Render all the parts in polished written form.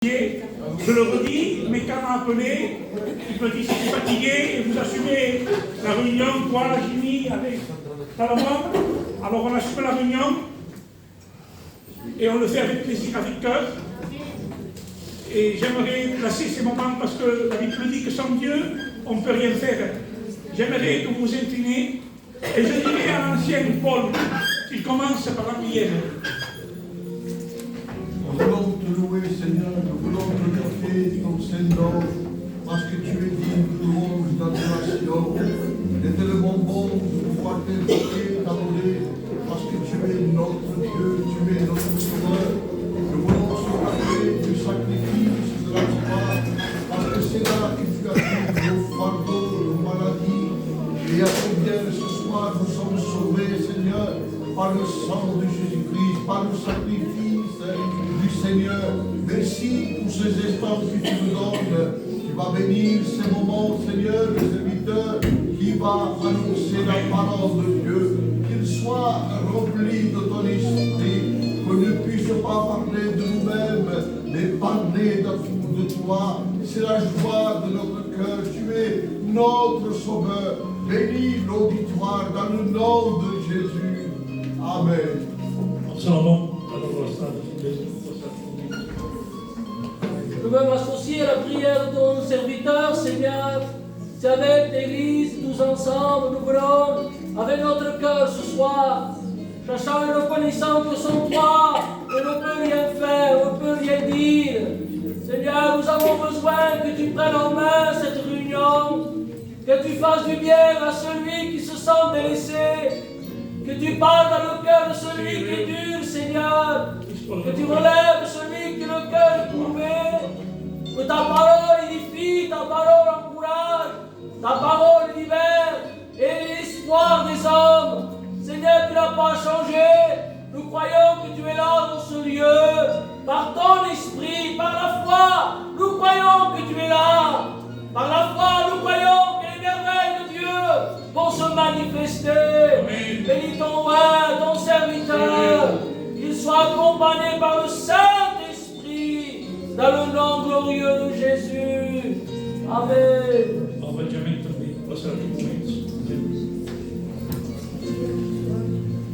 Je le redis, mais quand on a appelé, il peut dire que je suis fatigué et vous assumez la réunion, toi, Jimmy, avec Salomon. Alors on assume la réunion et on le fait avec plaisir, avec cœur. Et j'aimerais placer ces moments parce que la Bible dit que sans Dieu, on ne peut rien faire. J'aimerais que vous vous incliniez et je dirais à l'ancien Paul qu'il commence par la prière. Nous voulons te louer, Seigneur, nous voulons glorifier ton Saint-Nom, parce que tu es digne de louange, d'adoration. Il est tellement bon de pouvoir t'invoquer, t'adorer, parce que tu es notre Dieu, tu es notre Sauveur. Nous voulons se rappeler du sacrifice de la croix, parce que c'est là que tu as pris nos fardeaux, nos maladies. Et à combien ce soir nous sommes sauvés, Seigneur, par le sang de Jésus-Christ, par le sacrifice du Seigneur. Merci pour ces instants que tu nous donnes. Tu vas bénir ces moments, Seigneur, le serviteur qui va annoncer la parole de Dieu. Qu'il soit rempli de ton esprit, qu'on ne puisse pas parler de nous-mêmes, mais parler de toi. C'est la joie de notre cœur. Tu es notre Sauveur. Bénis l'auditoire dans le nom de Jésus. Amen. Je veux m'associer à la prière de ton serviteur, Seigneur. C'est avec l'Église, tous ensemble, nous voulons, avec notre cœur ce soir, cherchant et reconnaissant que sans toi, on ne peut rien faire, on ne peut rien dire. Seigneur, nous avons besoin que tu prennes en main cette réunion, que tu fasses du bien à celui qui se sent délaissé, que tu parles dans le cœur de celui qui est dur, Seigneur, que tu relèves celui qui a le cœur éprouvé, que ta parole édifie, ta parole encourage, ta parole libère et l'espoir des hommes. Seigneur, tu n'as pas changé. Nous croyons que tu es là dans ce lieu, par ton esprit, par la foi. Nous croyons que tu es là. Par la foi, nous croyons que les merveilles de Dieu vont se manifester. Bénis ton roi, ton serviteur, qu'il soit accompagné par le Saint-Esprit, dans le nom glorieux de Jésus. Amen.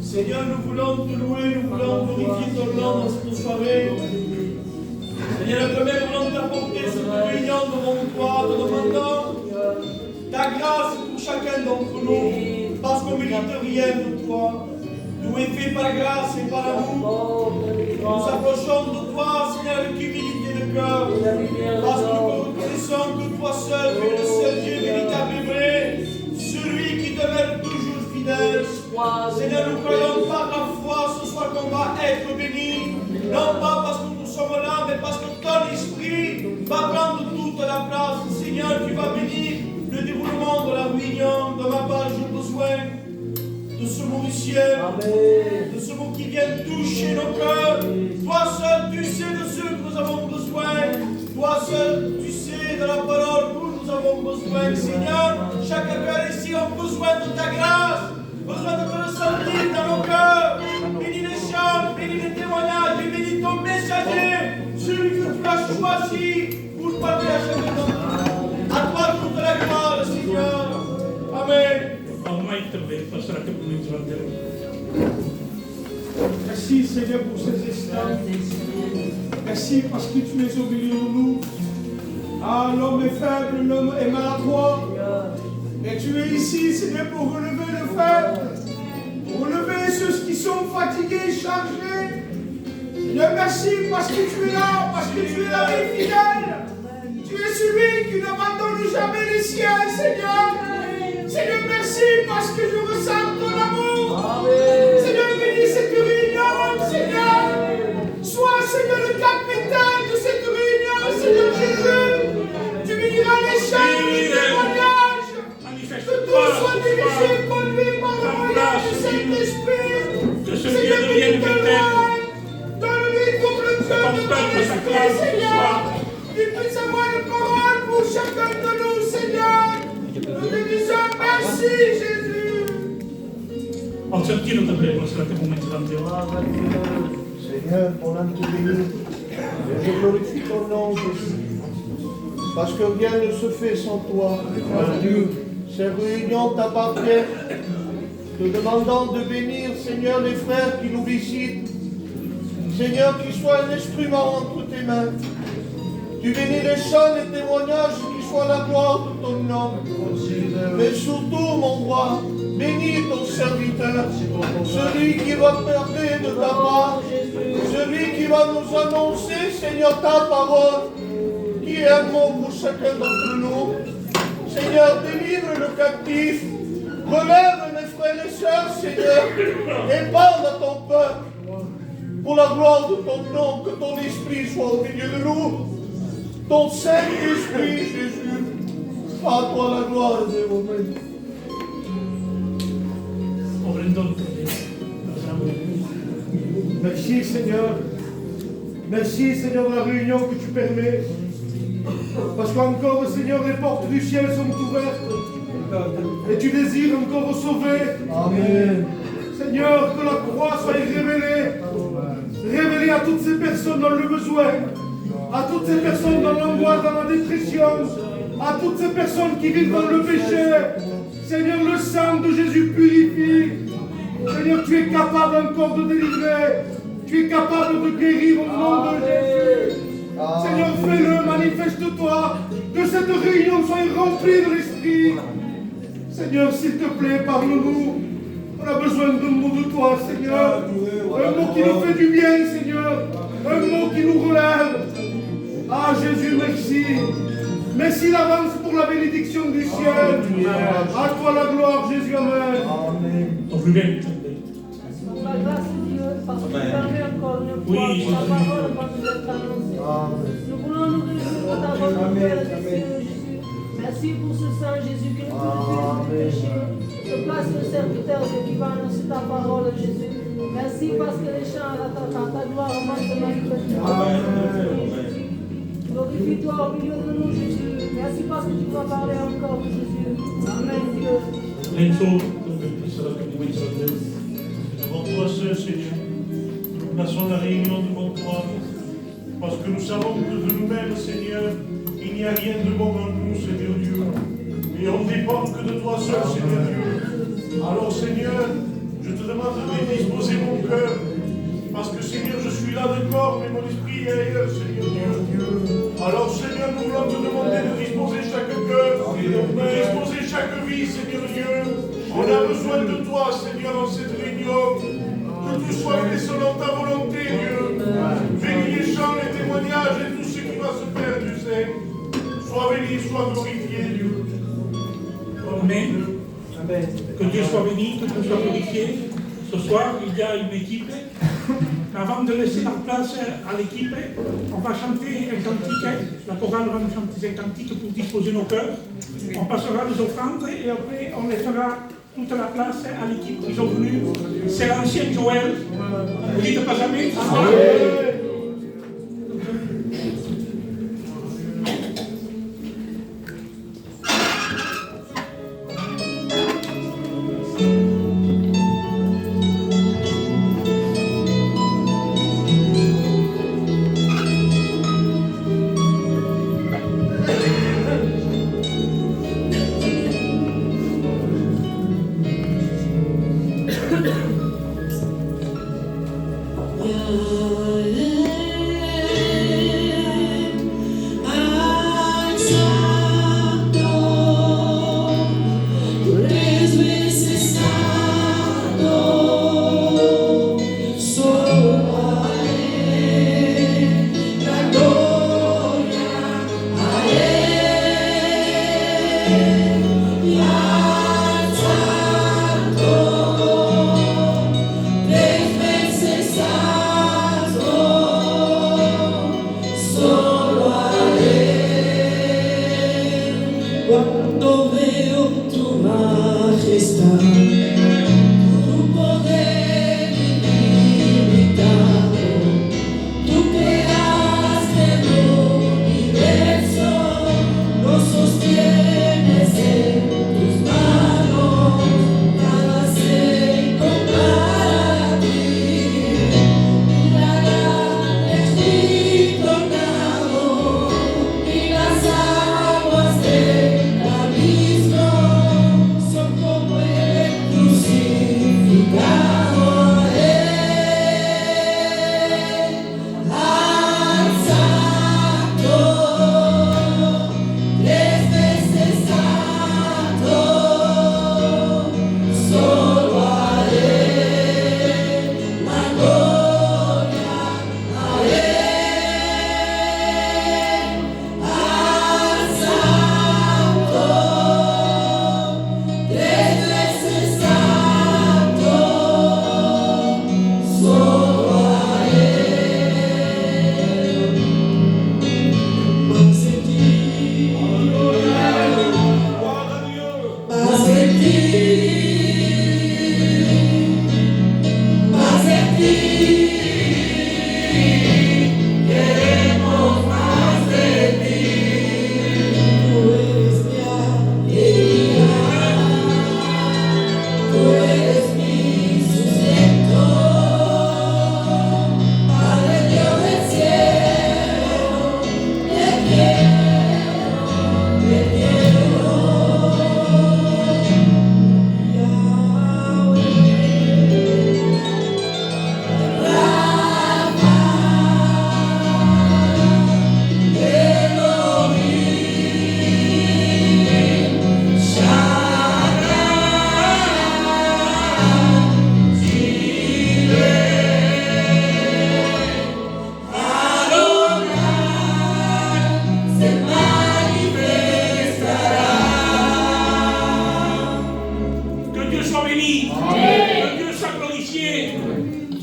Seigneur, nous voulons te louer, nous voulons glorifier ton nom dans cette soirée. Seigneur, le premier, nous voulons t'apporter cette réunion devant toi, te demandant ta grâce pour chacun d'entre nous, parce qu'on ne mérite rien de toi. Tout est fait par grâce et par amour. Nous nous approchons de toi, Seigneur, avec humilité de cœur, parce que nous reconnaissons que toi seul tu es le seul Dieu véritable et vrai, celui qui demeure toujours fidèle. Seigneur, nous croyons par la foi ce soir qu'on va être bénis, non pas parce que nous sommes là, mais parce que ton esprit va prendre toute la place. Seigneur, tu vas bénir le déroulement de la réunion. De ma part, j'ai besoin de ce mot du ciel, de ce mot qui vient toucher nos cœurs. Toi seul, tu sais de ce que nous avons besoin. Toi seul, tu sais de la parole que nous avons besoin. Seigneur, chaque cœur ici a besoin de ta grâce, besoin de te ressentir dans nos cœurs. Bénis les chants, bénis les témoignages, et bénis ton messager, celui que tu as choisi pour parler à chacun d'entre nous. À toi toute la gloire, Seigneur. Amen. Merci Seigneur pour ces instants. Merci parce que tu es au milieu de nous. Ah, l'homme est faible, l'homme est maladroit. Mais tu es ici, Seigneur, pour relever le faible, pour relever ceux qui sont fatigués, chargés. Seigneur, merci parce que tu es là, parce que tu es là et fidèle. Tu es celui qui n'abandonne jamais les siens, Seigneur. Seigneur, merci parce que je ressens ton amour. Amen. Seigneur, bénis cette réunion, Seigneur. Sois, Seigneur, le capitaine de cette réunion, Seigneur Jésus. Tu béniras les chants, les témoignages. Que tout soit dirigé, conduit par le moyen du Saint-Esprit. Seigneur, bénis-toi. Donne-lui comme le cœur de ton esprit, Seigneur. Qu'il puisse avoir une parole pour chacun de nous, Seigneur. Nous te disons merci, Jésus. Seigneur, Seigneur, ton âme te bénit. Et je glorifie ton nom, Jésus. Parce que rien ne se fait sans toi. Dieu, ces réunions t'appartiennent. Te demandant de bénir, Seigneur, les frères qui nous visitent. Seigneur, qu'il soit un instrument entre tes mains. Tu bénis les chants, les témoignages, qu'il soit la gloire de ton nom. Mais surtout, mon roi, bénis ton serviteur, celui qui va parler de ta part, celui qui va nous annoncer, Seigneur, ta parole, qui est un mot pour chacun d'entre nous. Seigneur, délivre le captif, relève mes frères et sœurs, Seigneur, et parle à ton peuple. Pour la gloire de ton nom, que ton esprit soit au milieu de nous. Ton Saint-Esprit, Jésus, à toi la gloire et l'honneur. Merci Seigneur. Merci Seigneur de la réunion que tu permets. Parce qu'encore Seigneur, les portes du ciel sont ouvertes. Et tu désires encore sauver. Amen. Seigneur, que la croix soit révélée. Révélée à toutes ces personnes dans le besoin. À toutes ces personnes dans l'angoisse, dans la dépression. À toutes ces personnes qui vivent dans le péché. Seigneur, le sang de Jésus purifie. Seigneur, tu es capable encore de délivrer. Tu es capable de guérir au nom de Jésus. Seigneur, fais-le, manifeste-toi. Que cette réunion soit remplie de l'Esprit. Seigneur, s'il te plaît, parle-nous. On a besoin d'un mot de toi, Seigneur. Un mot qui nous fait du bien, Seigneur. Un mot qui nous relève. Ah, Jésus, merci. Merci d'avance pour la bénédiction du ciel. À toi la gloire, Jésus. Amen. Par la grâce de Dieu, parce que tu permets encore une fois que ta parole va nous être annoncée. Nous voulons nous réjouir de ta volonté, Jésus. Merci pour ce Saint Jésus qui nous purifie du péché. Je place le serviteur qui va annoncer ta parole, Jésus. Merci parce que les chants à ta gloire vont se manifester. Glorifie-toi au milieu de nous, Jésus. Merci parce que tu vas parler encore, Jésus. Amen, Dieu. Devant toi seul, Seigneur, nous plaçons la réunion devant toi, parce que nous savons que de nous-mêmes, Seigneur, il n'y a rien de bon en nous, Seigneur Dieu. Et on ne dépend que de toi seul, Seigneur Dieu. Alors, Seigneur, je te demande de disposer mon cœur, parce que, Seigneur, je suis là de corps, mais mon esprit est ailleurs, Seigneur Dieu. Alors, Seigneur, nous voulons te demander de disposer chaque cœur, de disposer chaque vie, Seigneur Dieu. On a besoin de toi, Seigneur, dans cette réunion. Que tout soit fait selon ta volonté, Dieu. Bénis les chants, les témoignages et tout ce qui va se faire, Dieu sait. Sois béni, sois glorifié, Dieu. Amen. Que Dieu soit béni, que Dieu soit glorifié. Ce soir, il y a une équipe. Avant de laisser la place à l'équipe, on va chanter un cantique. La chorale va nous chanter un cantique pour disposer nos cœurs. On passera les offrandes et après on laissera toute la place à l'équipe qui sont venus. C'est l'ancien Joël. Vous dites pas jamais ce soir.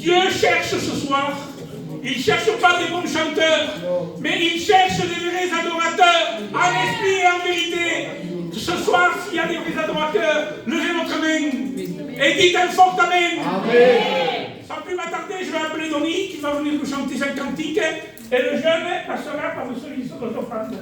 Dieu cherche ce soir, il ne cherche pas des bons chanteurs, mais il cherche des vrais adorateurs, en esprit et en vérité. Ce soir, s'il y a des vrais adorateurs, levez votre main et dites un fort Amen. Sans plus m'attarder, je vais appeler Donny qui va venir nous chanter un cantique et le jeune passera par le service de l'offrande.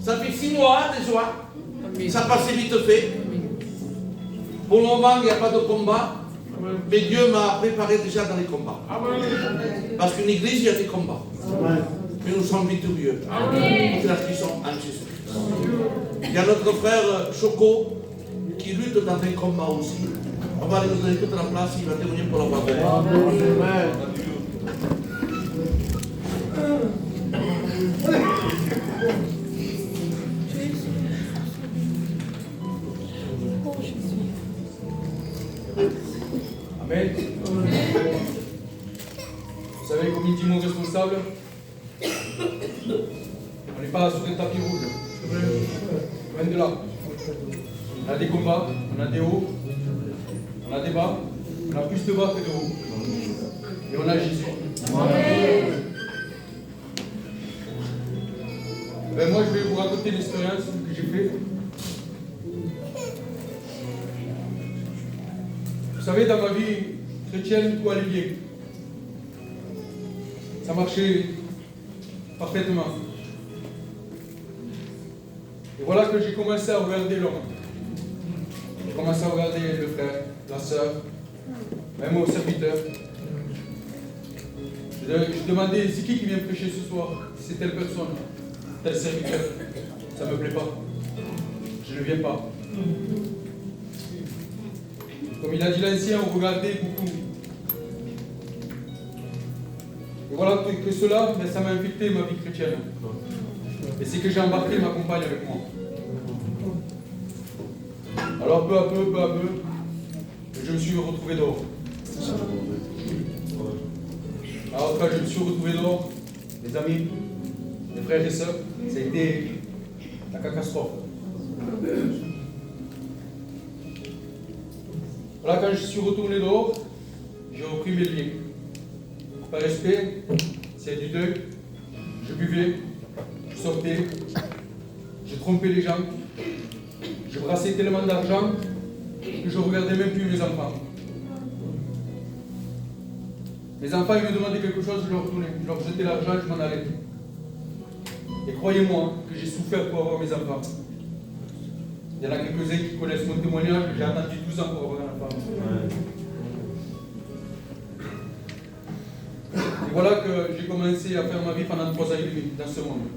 Ça fait 6 mois déjà. Ça passait vite fait. Pour le moment, il n'y a pas de combat. Mais Dieu m'a préparé déjà dans les combats. Parce qu'une église, il y a des combats. mais nous sommes victorieux. Nous sont en Jésus. Il y a notre frère Choco qui lutte dans un combat aussi. On va lui donner toute la place, il va témoigner pour la parole. Amen. Vous savez, comme il dit mon responsable, on n'est pas sur un tapis rouge. Loin de là. On a des combats, on a des hauts, on a des bas, on a plus de bas que de hauts. Et on a Jésus. Ben moi, je vais vous raconter l'expérience que j'ai faite. Vous savez, dans ma vie chrétienne, tout allait bien. Ça marchait parfaitement. Et voilà que j'ai commencé à regarder l'homme. J'ai commencé à regarder le frère, la sœur, même au serviteur. Je demandais, c'est qui vient prêcher ce soir? C'est telle personne, tel serviteur. Ça ne me plaît pas. Je ne viens pas. Comme il a dit l'ancien, on regardait beaucoup. Et voilà que cela, mais ça m'a infecté ma vie chrétienne. Et c'est que j'ai embarqué ma compagne avec moi. Alors peu à peu, je me suis retrouvé dehors. Alors quand je me suis retrouvé dehors, les amis, les frères et sœurs, ça a été la catastrophe. Voilà, quand je suis retourné dehors, j'ai repris mes liens. Par respect, c'est du deuil, je buvais, je sortais, je trompais les gens, je brassais tellement d'argent que je ne regardais même plus mes enfants. Mes enfants, ils me demandaient quelque chose, je leur donnais, je leur jetais l'argent, je m'en allais. Et croyez-moi que j'ai souffert pour avoir mes enfants. Il y en a quelques-uns qui connaissent mon témoignage, j'ai attendu 12 ans pour avoir un enfant. Et voilà que j'ai commencé à faire ma vie pendant 3 ans et demi dans ce monde.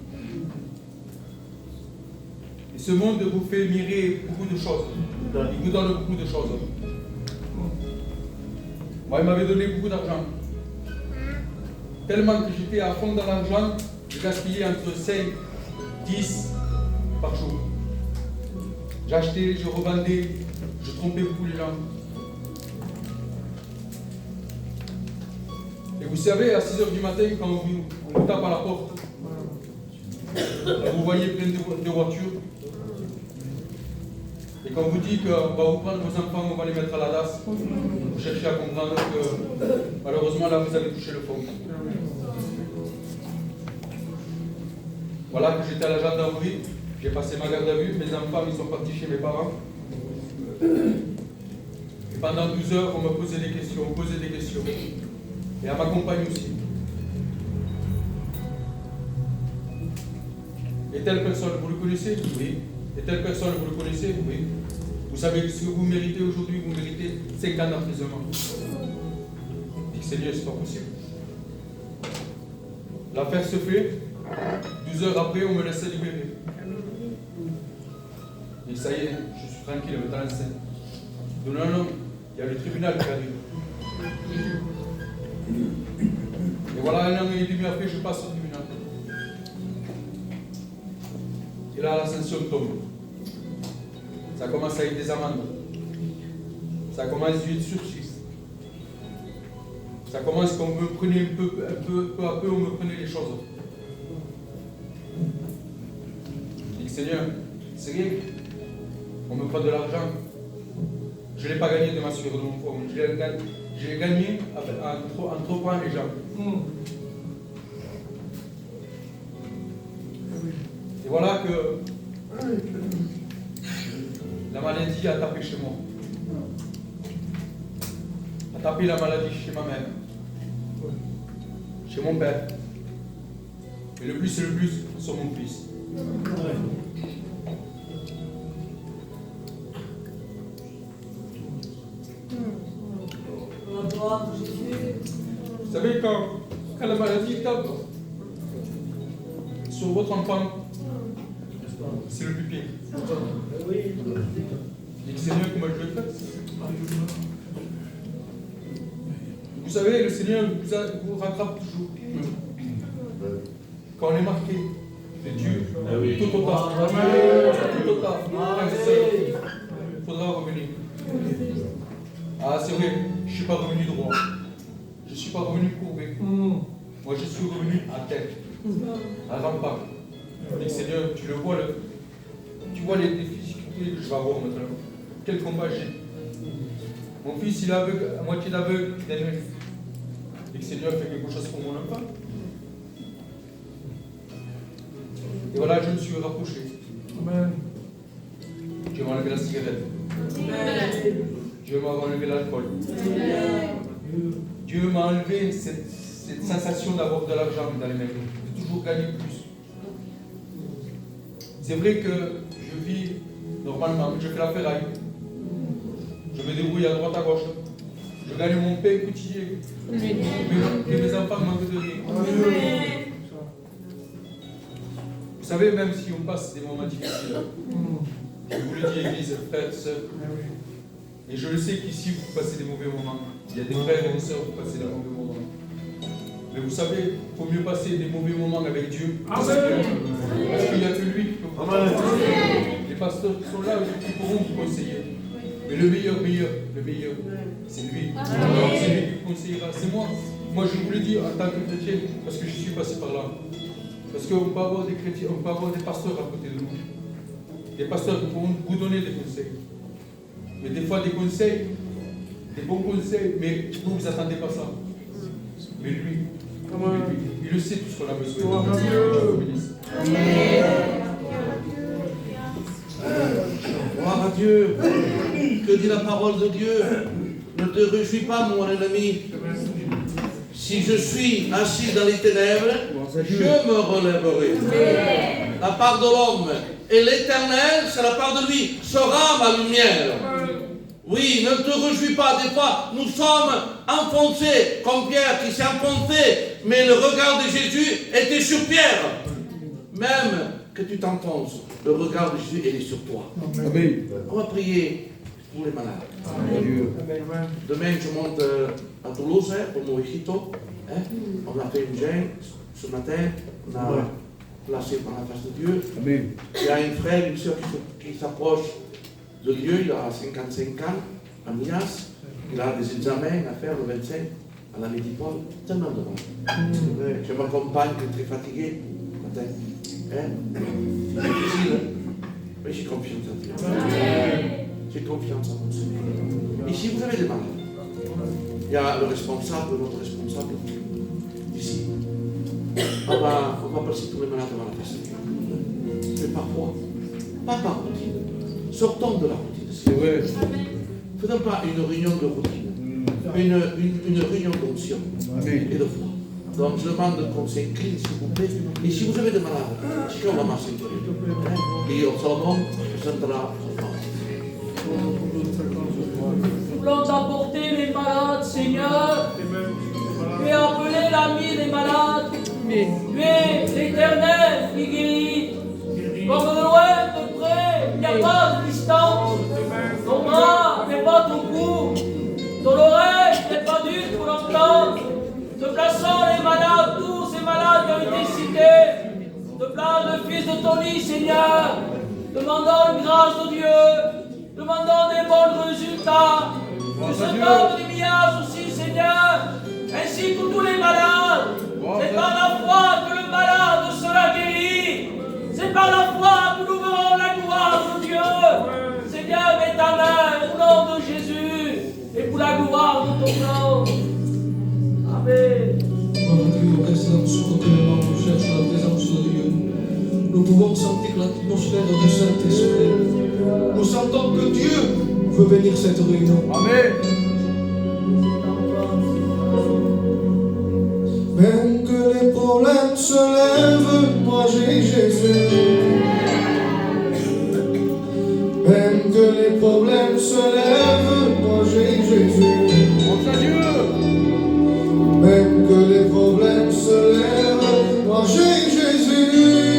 Et ce monde vous fait mirer beaucoup de choses. Il vous donne beaucoup de choses. Moi, il m'avait donné beaucoup d'argent. Tellement que j'étais à fond dans l'argent, je gaspillais entre 5 et 10 par jour. J'achetais, je revendais, je trompais beaucoup les gens. Et vous savez, à 6 h du matin, quand on vous tape à la porte, vous voyez plein de voitures, et quand on vous dit qu'on va vous prendre vos enfants, on va les mettre à la DAS, vous cherchez à comprendre que malheureusement là vous avez touché le fond. Voilà que j'étais à la gendarmerie, j'ai passé ma garde à vue, mes enfants ils sont partis chez mes parents. Et pendant 12 heures, on me posait des questions, Et à ma compagne aussi. Et telle personne, vous le connaissez? Oui. Et telle personne, vous le connaissez? Oui. Vous savez ce que vous méritez aujourd'hui? Vous méritez 5 ans d'emprisonnement. Je dis, Seigneur, c'est pas possible. L'affaire se fait. 12 heures après, on me laisse libérer. Et ça y est, je suis tranquille, me temps enceinte. Non, il y a le tribunal qui arrive. Et voilà, 1 an et demi après, je passe au tribunal. Et là, la sanction tombe. Ça commence avec des amendes. Ça commence 8 sur 6. Ça commence qu'on me prenait peu à peu, on me prenait les choses. Je dis, Seigneur, c'est rien. On me prend de l'argent. Je ne l'ai pas gagné de ma sueur de mon corps. Je l'ai gagné en trompant les gens. Et voilà que la maladie a tapé chez moi. A tapé la maladie chez ma mère. Chez mon père. Et le plus, sur mon fils. Vous savez, quand la maladie tape, sur votre enfant, c'est le plus pire. Dites Seigneur, comment je vais faire? Vous savez, le Seigneur vous rattrape toujours. Quand on est marqué de Dieu, tout au tard, il faudra revenir. Ah, c'est vrai, je ne suis pas revenu droit. Je ne suis pas revenu courbé. Moi, je suis revenu à terre, à rampart. Et Seigneur, tu le vois, tu vois les difficultés que je vais avoir maintenant. Quel combat j'ai. Mon fils, il est aveugle, à moitié d'aveugle d'un œil. Et que Seigneur fait quelque chose pour mon enfant. Et voilà, je me suis rapproché. Dieu m'a enlevé la cigarette. Dieu m'a enlevé l'alcool. Dieu m'a enlevé cette sensation d'avoir de l'argent dans les mains, de toujours gagner plus. C'est vrai que je vis normalement, je fais la ferraille. Je me débrouille à droite à gauche. Je gagne mon pain quotidien. Et mes enfants manquent de rien. Vous savez, même si on passe des moments difficiles, je vous le dis, Église, frères, sœurs, et je le sais qu'ici, vous passez des mauvais moments. Il y a des frères et des sœurs qui passent des mauvais moments. Mais vous savez, il faut mieux passer des mauvais moments avec Dieu. Parce qu'il n'y a que lui qui peut vous conseiller. Les pasteurs qui sont là, qui pourront vous conseiller. Mais le meilleur, c'est lui. C'est lui qui vous conseillera. C'est moi. Moi, je vous le dis en tant que chrétien, parce que je suis passé par là. Parce qu'on peut avoir des chrétiens, on peut avoir des pasteurs à côté de nous. Des pasteurs qui pourront vous donner des conseils. Mais des fois, des conseils, des bons conseils, mais vous n'attendez pas ça. Mais lui, il le sait tout ce qu'on a besoin. Gloire à Dieu. Que dit la parole de Dieu? Ne te réjouis pas, mon ennemi. Si je suis assis dans les ténèbres, je me relèverai. La part de l'homme et l'Éternel, c'est la part de lui, sera ma lumière. Oui, ne te réjouis pas. Des fois, nous sommes enfoncés, comme Pierre qui s'est enfoncé, mais le regard de Jésus était sur Pierre. Même que tu t'enfonces, le regard de Jésus est sur toi. Amen. On va prier pour les malades. Amen. Demain, je monte à Toulouse pour mon hijito. On a fait une gêne ce matin. On a placé par la face de Dieu. Amen. Il y a un frère, une soeur qui s'approche de Dieu. Il a 55 ans, à Mias. Il a des examens à faire le 25 à la Médipole. Tellement de monde. Je m'accompagne, qui est très fatigué ce matin. C'est difficile, mais j'ai confiance en Dieu. J'ai confiance en Dieu. Ici, vous avez des malades. Il y a le responsable, notre responsable, ici. On va passer tous les malades devant la face de Dieu. Mais parfois, pas par routine. Sortons de la routine. C'est vrai. Faisons pas une réunion de routine, mais une réunion d'onction et de foi. Donc je demande qu'on s'incline, s'il vous plaît. Et si vous avez des malades, si on va marcher sur lui. Et au Salomon, présentera Nous voulons t'apporter les malades, Seigneur. Tu es appelé l'ami des malades. Tu es l'Éternel qui guérit. Comme de loin, de près, il n'y a pas de distance. Ton bras n'est pas ton cou. Ton oreille n'est pas dure pour l'entendre. Te plaçons les malades, tous ces malades qui ont été cités. Te place le fils de Tony, Seigneur. Demandons une grâce de Dieu. Demandons des bons résultats. Que ce homme des Mias aussi, Seigneur. Ainsi que tous les malades. C'est par la foi que le malade sera guéri. C'est par la foi que nous verrons la gloire de Dieu. Seigneur, mets ta main au nom de Jésus et pour la gloire de ton nom. Amen. Nous restons sur notre élément, nous cherchons la présence de Dieu. Nous pouvons sentir l'atmosphère du Saint-Esprit. Nous sentons que Dieu veut bénir cette réunion. Amen. Même que les problèmes se lèvent, moi j'ai Jésus. Même que les problèmes se lèvent, moi j'ai Jésus. Même que les problèmes se lèvent, moi j'ai Jésus.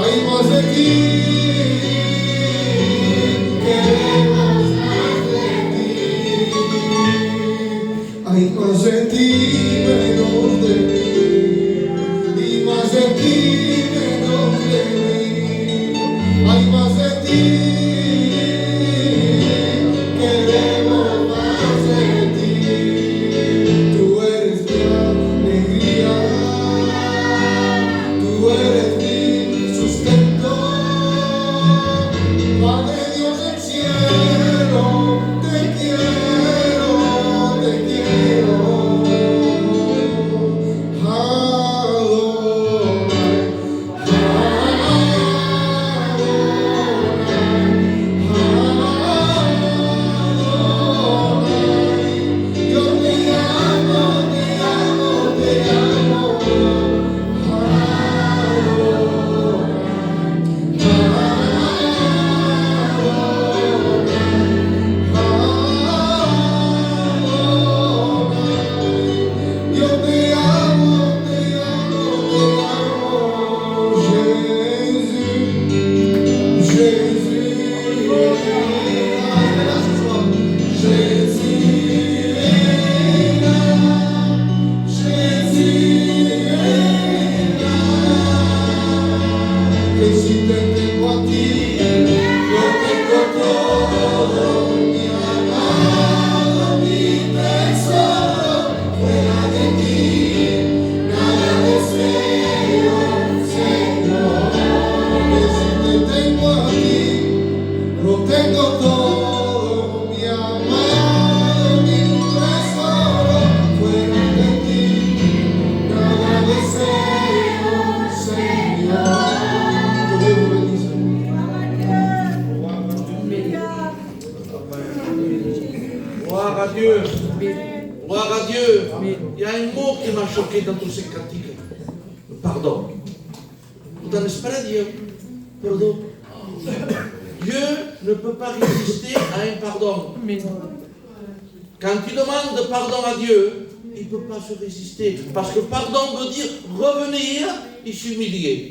Hay más de ti, queremos más de ti. Hay más de ti, menos de mí. Y más de ti, menos de mí. Hay más de ti, queremos más de ti. Tú eres mi alegría, tú eres mi sustento. Padre Dios del cielo, te quiero, te quiero. Yo te amo, te amo, te amo. Yo te amo, te amo, te amo, Jésus, Jésus, Jésus est là, Jésus est là. Que si te tengo a ti, lo tengo todo, mi amado, mi tesoro, fuera de ti, nada deseo, Señor. Que si te tengo a ti, lo tengo todo, mi amado, mi tesoro, fuera de ti, nada deseo, Señor. Que Dieu vous bénisse. Gloire à Dieu. Gloire à Dieu. Il y a un mot qui m'a choqué dans tous ces cantiques. Le pardon. Vous en espérez Dieu? Pardon. Dieu ne peut pas résister à un pardon. Quand tu demandes pardon à Dieu, il ne peut pas se résister. Parce que pardon veut dire revenir et s'humilier.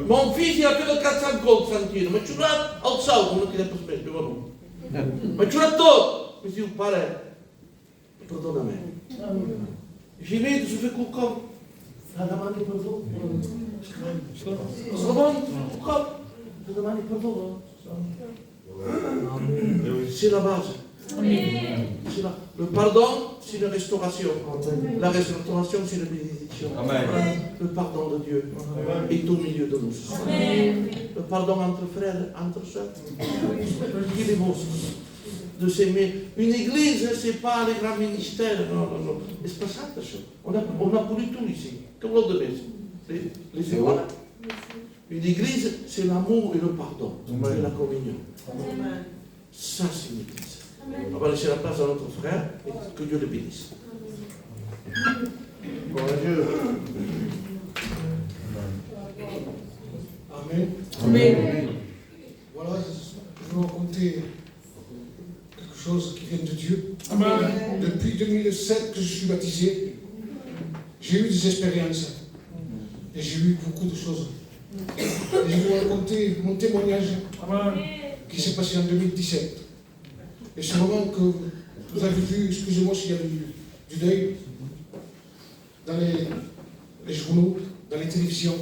Mon fils, il a fait le 450 centimes. Mais tu l'as au sol, comme il a pas fait. Mais tu l'as tout. Mais si vous parlez, pardonne-moi. J'ai mis, je fais coucou. La demande pardon. Je demande pardon. C'est la base. C'est là. Le pardon, c'est une restauration. La restauration, c'est une bénédiction. Le pardon de Dieu est au milieu de nous. Le pardon entre frères, entre sœurs. Il est beau de s'aimer. Une église, ce n'est pas les grands ministères. Non. C'est pas ça. On a pour tout ici. Comme l'autre de les écoles. Une église, c'est l'amour et le pardon. Et la communion. Ça, c'est une église. On va laisser la place à notre frère et que Dieu le bénisse. Gloire à Dieu. Amen. Voilà, je vais vous raconter quelque chose qui vient de Dieu. Amen. Depuis 2007 que je suis baptisé, j'ai eu des expériences. Et j'ai eu beaucoup de choses. Et je vais vous raconter mon témoignage qui s'est passé en 2017. Et c'est le moment que vous avez vu, excusez-moi s'il y a du deuil, dans les journaux, dans les télévisions,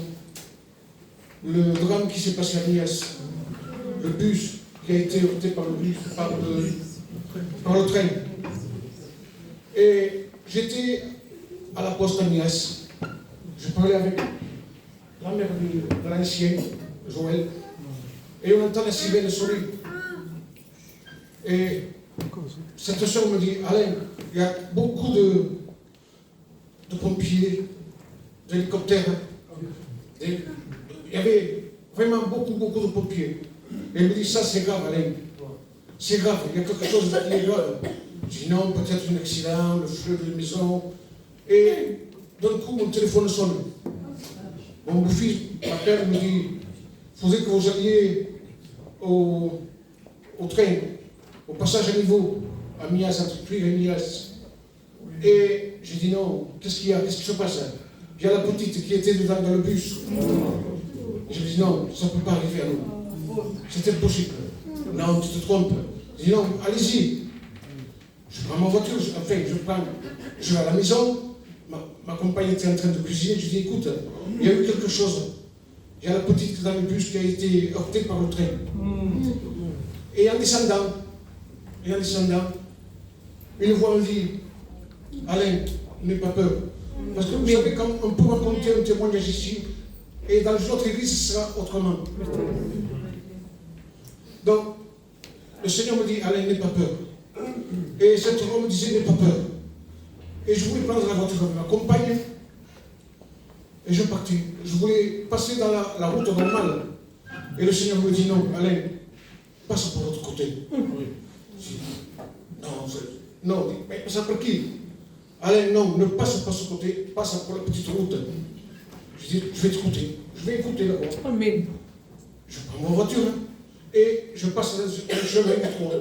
le drame qui s'est passé à Nias, le bus qui a été heurté par le train. Et j'étais à la poste à Nias, je parlais avec la mère de l'ancien, Joël, et on entend la sirène sonner. Et cette soeur me dit, Alain, il y a beaucoup de pompiers, d'hélicoptères. Il y avait vraiment beaucoup de pompiers. Et elle me dit, ça c'est grave, Alain. C'est grave, il y a quelque chose qui est grave. Je dis non, peut-être un accident, le feu de la maison. Et d'un coup, mon téléphone sonne. Mon beau-fils m'appelle, me dit, il faudrait que vous alliez au train, au passage à niveau, à Mias, entre Puy et Mias. Et j'ai dit non, qu'est-ce qu'il y a, qu'est-ce qui se passe? Il y a la petite qui était dedans dans le bus. Je lui dis non, ça ne peut pas arriver à nous. C'est impossible. Non, tu te trompes. Je dis non, allez-y. Je prends ma voiture, je vais à la maison. Ma compagne était en train de cuisiner. Je dis écoute, il y a eu quelque chose. Il y a la petite dans le bus qui a été heurtée par le train. Et en descendant, une voix me dit Alain, n'aie pas peur. Parce que vous savez, quand on peut raconter un témoignage ici, et dans une autre église, ce sera autrement. Donc, le Seigneur me dit Alain, n'aie pas peur. Et cet homme me disait n'aie pas peur. Et je voulais prendre la voiture avec ma compagne. Et je partais. Je voulais passer dans la route normale. Et le Seigneur me dit non, Alain, passe par l'autre côté. Non, mais passe par qui? Alain, non, ne passe pas ce côté, passe par la petite route. Je dis, je vais t'écouter. Je vais écouter d'abord. Amen. Je prends ma voiture et je passe dans un chemin de trop.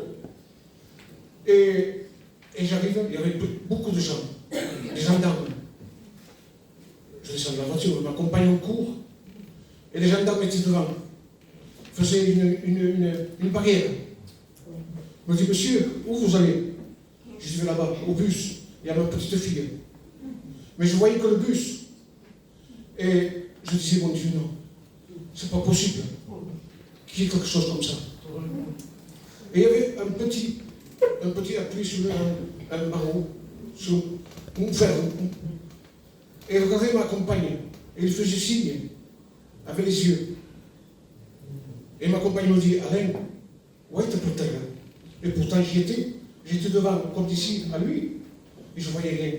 Et j'arrive, il y avait beaucoup de gens, des gendarmes. Je descends de la voiture, ma compagne en court, et les gendarmes étaient devant. Faisaient une barrière. Je me dis, monsieur, où vous allez? Je dis, là-bas, au bus. Il y a ma petite fille. Mais je voyais que le bus. Et je disais, mon Dieu, non, c'est pas possible qu'il y ait quelque chose comme ça. Et il y avait un petit appui sur un barreau, sur une ferme. Et il regardait ma compagne, et il faisait signe, avec les yeux. Et ma compagne me dit, Alain, où est ta terre? Et pourtant j'étais devant, comme d'ici, à lui. Et je voyais rien.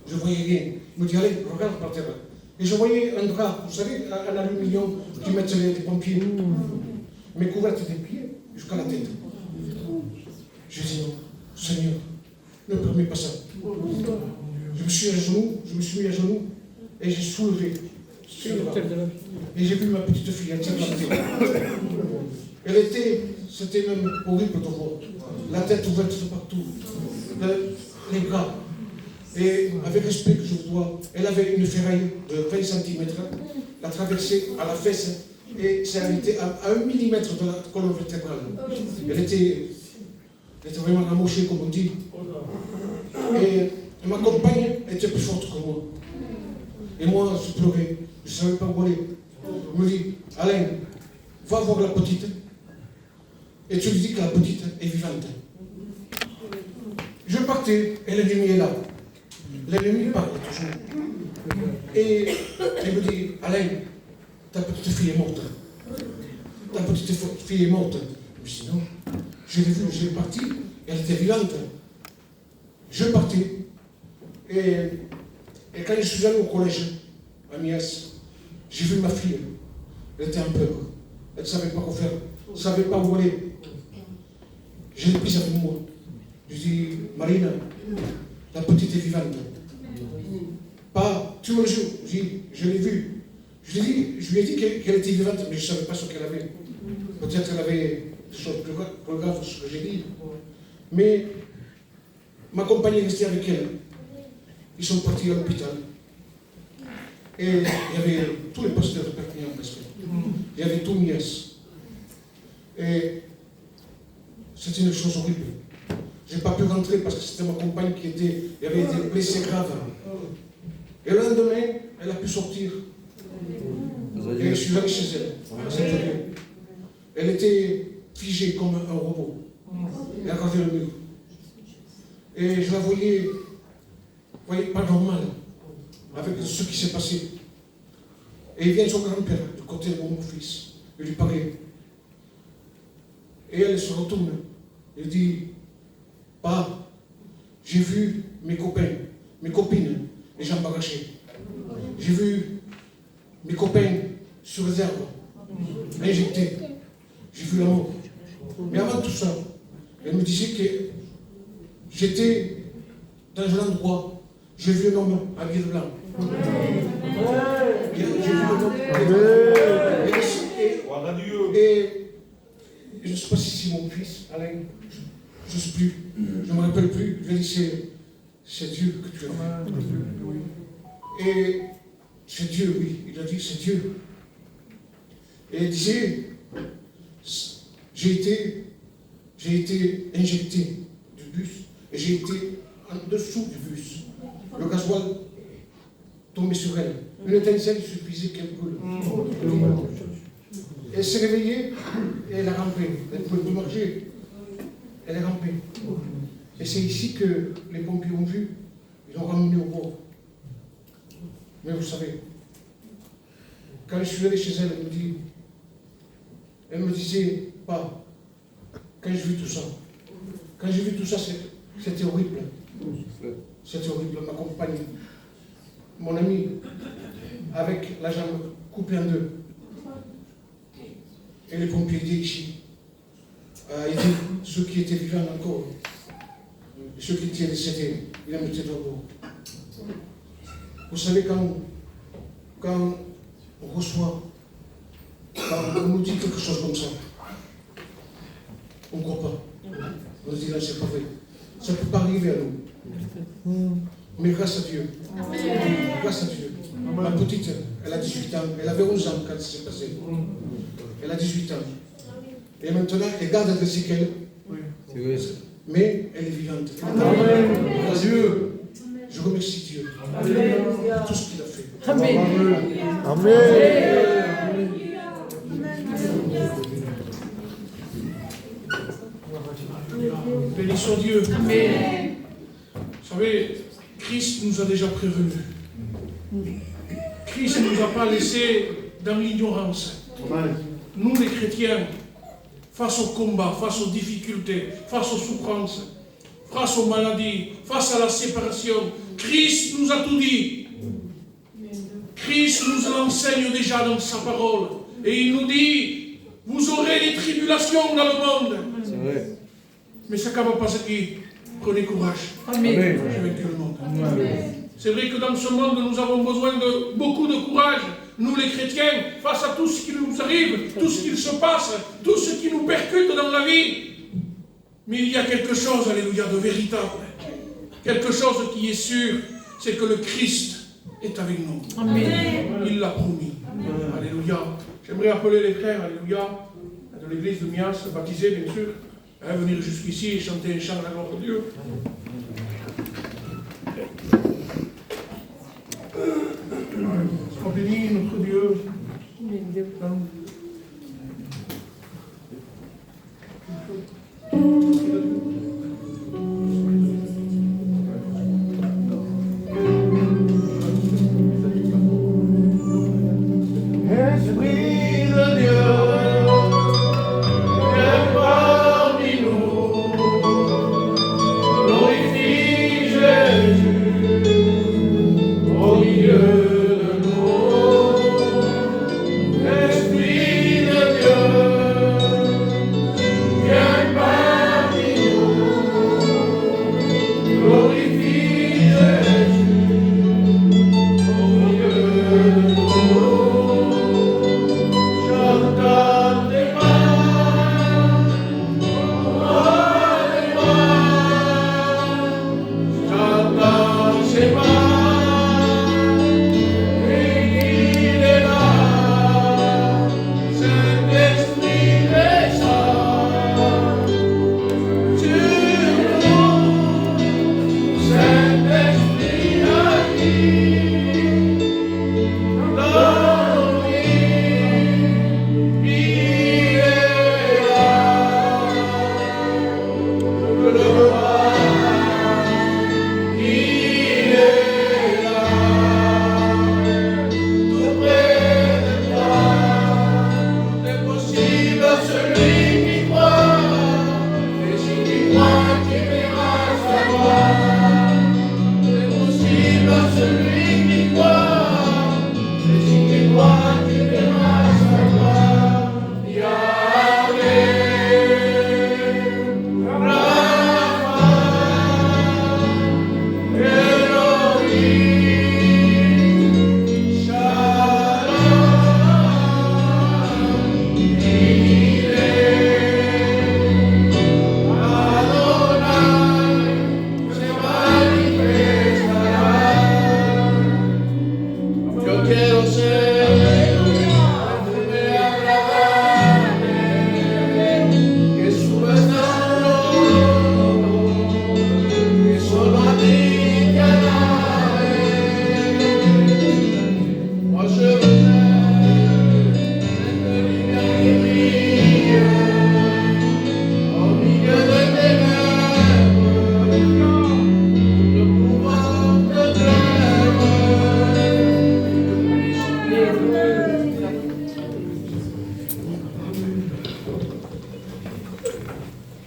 Je voyais rien. Il me dit, allez, regarde par terre. Et je voyais un drap, vous savez, un aluminium qui mettent les pompiers, mais couverte des pieds jusqu'à la tête. Je dis non, Seigneur, ne permets pas ça. Je me suis mis à genoux, et j'ai soulevé ce drap. Et j'ai vu ma petite fille, elle tient la tête. C'était même horrible de voir. La tête ouverte de partout. Les bras. Et avec respect que je vous dois, elle avait une ferraille de 20 cm, la traversée à la fesse, et c'est arrêté à 1 mm de la colonne vertébrale. Elle était vraiment amochée, comme on dit. Et ma compagne était plus forte que moi. Et moi, je pleurais, je ne savais pas où aller. Je me dis, Alain, va voir la petite, et tu lui dis que la petite est vivante. Je partais, et l'ennemi est là. L'ennemi parle toujours. Et elle me dit, Alain, ta petite fille est morte. Ta petite fille est morte. Je me dis, non, je l'ai vue, je l'ai partie, elle était vivante. Je partais. Et quand je suis allé au collège, à Mias, j'ai vu ma fille. Elle était en peur. Elle ne savait pas quoi faire. Elle ne savait pas où aller. Je l'ai prise avec moi. Je dis, Marina, la petite est vivante. Pas, tu me le jures. Je l'ai vue. Je lui ai dit qu'elle était vivante, mais je ne savais pas ce qu'elle avait. Peut-être qu'elle avait des choses plus graves que ce que j'ai dit. Mais ma compagne est restée avec elle. Ils sont partis à l'hôpital. Et il y avait tous les pasteurs de Perpignan presque. Il y avait tout Mias. Et c'était une chose horrible. Je n'ai pas pu rentrer parce que c'était ma compagne qui avait été blessée grave. Et le lendemain, elle a pu sortir. Et je suis allé chez elle. Elle était figée comme un robot. Elle regardait le mur. Et je la voyais pas normal avec ce qui s'est passé. Et il vient son grand-père, du côté de mon fils. Il lui parlait. Et elle se retourne. Elle dit, Papa, j'ai vu mes copains, mes copines, les jambes arrachées. J'ai vu mes copains sur les arbres, injectés. J'ai vu la mort. Mais avant tout ça, elle me disait que j'étais dans un endroit, j'ai vu un homme habillé de blanc. J'ai vu un homme habillé de blanc. Et je ne sais pas si c'est mon fils, Alain, je ne sais plus, je ne me rappelle plus. Je lui ai dit, c'est Dieu que tu as fait. Et c'est Dieu, oui. Il a dit, c'est Dieu. Et elle disait, j'ai été injecté du bus et j'ai été en dessous du bus. Le gasoil tombait sur elle. Une étincelle suffisait qu'elle brûle. Elle s'est réveillée et elle a rampé. Elle ne pouvait plus marcher. Elle a rampé. Et c'est ici que les pompiers ont vu. Ils l'ont ramenée au bord. Mais vous savez, quand je suis allé chez elle, elle me disait, pas, quand j'ai vu tout ça, c'était horrible. C'était horrible. Ma compagne, mon ami, avec la jambe coupée en deux. Et les pompiers étaient ici. Ceux qui étaient vivants encore, ceux qui étaient décédés, ils les mettaient au bord. Vous savez, quand on reçoit, quand on nous dit quelque chose comme ça, on ne croit pas. On nous dit là, c'est pas vrai. Ça ne peut pas arriver à nous. Mais grâce à Dieu, grâce à Dieu, ma petite, elle a 18 ans, elle avait 11 ans quand ça s'est passé. Elle a 18 ans. Et maintenant, elle garde des séquelles. Mais elle est vivante. Dieu, je remercie Dieu pour tout ce qu'il a fait. Amen. Bénissons Dieu. Vous savez, Christ nous a déjà prévenus. Christ ne nous a pas laissés dans l'ignorance. Nous les chrétiens, face au combat, face aux difficultés, face aux souffrances, face aux maladies, face à la séparation, Christ nous a tout dit. Christ nous l'enseigne déjà dans sa parole. Et il nous dit, vous aurez des tribulations dans le monde. C'est vrai. Mais ça ne va pas qui. Prenez courage. Amen. J'ai vaincu le monde. C'est vrai que dans ce monde, nous avons besoin de beaucoup de courage. Nous les chrétiens, face à tout ce qui nous arrive, tout ce qui se passe, tout ce qui nous percute dans la vie. Mais il y a quelque chose, alléluia, de véritable. Quelque chose qui est sûr, c'est que le Christ est avec nous. Amen. Il l'a promis. Alléluia. J'aimerais appeler les frères, alléluia, de l'église de Mias, baptisés bien sûr, à venir jusqu'ici et chanter un chant à la gloire de Dieu. Sois béni, notre Dieu. Esprit de Dieu, viens parmi nous, glorifie Jésus au milieu de nous. Esprit de Dieu, viens parmi nous, glorifie Jésus au milieu de nous.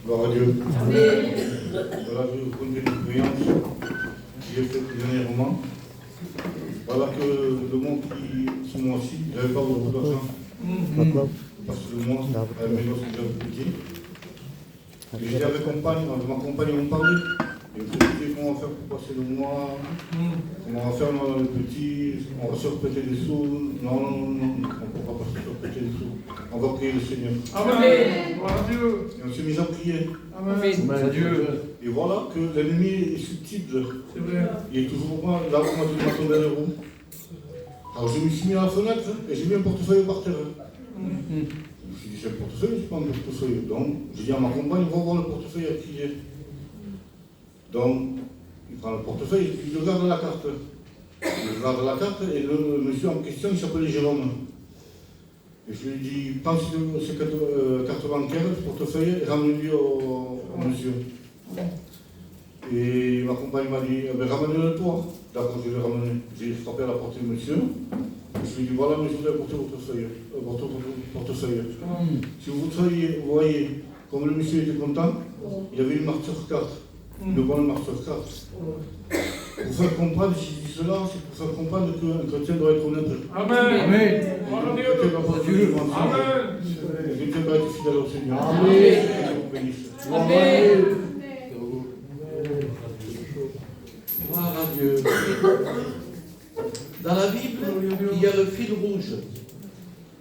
Gloire à Dieu. Voilà, je vous compte une expérience que j'ai faite dernièrement. Voilà que le monde qui, ce mois-ci, j'avais pas beaucoup d'argent. Parce que le mois, avec mes gosses déjà petits. Et j'étais avec ma compagne, on parlait. Et je me disais comment on va faire pour passer le mois, comment on va faire dans le petit, on va se répéter des sous. Non, on ne pourra pas se répéter des sous. On va prier le Seigneur. Amen. Gloire à Dieu. Et on s'est mis à prier. Amen. Dieu. Et voilà que l'ennemi est subtil. C'est vrai. Il est toujours là où moi je m'attendais à l'euro. Alors je me suis mis à la fenêtre et j'ai mis un portefeuille par terre. Je me suis dit, c'est un portefeuille, c'est pas un portefeuille. Donc j'ai dit à ma compagne, va voir le portefeuille à qui est. Donc il prend le portefeuille, il regarde la carte. Il regarde la carte et le monsieur en question, il s'appelait Jérôme. Et je lui ai dit, pense que c'est carte bancaire, ce portefeuille, et ramène-lui au monsieur. Et ma compagne m'a dit, ramène-le toi. D'accord, je l'ai ramené. J'ai frappé à la porte du monsieur. Je lui ai dit, voilà, mais je voudrais porter votre portefeuille. Si vous voyez, comme le monsieur était content, il y avait une marque sur carte. Une bonne marque sur carte. Pour faire comprendre, si je dis cela, c'est pour faire comprendre qu'un chrétien doit être honnête. Amen. Amen. Un chrétien doit pas Dieu. Amen. Un chrétien doit être fidèle au Seigneur. Amen. Que Dieu vous bénisse. Amen. Gloire à Dieu. Dans la Bible, il y a le fil rouge.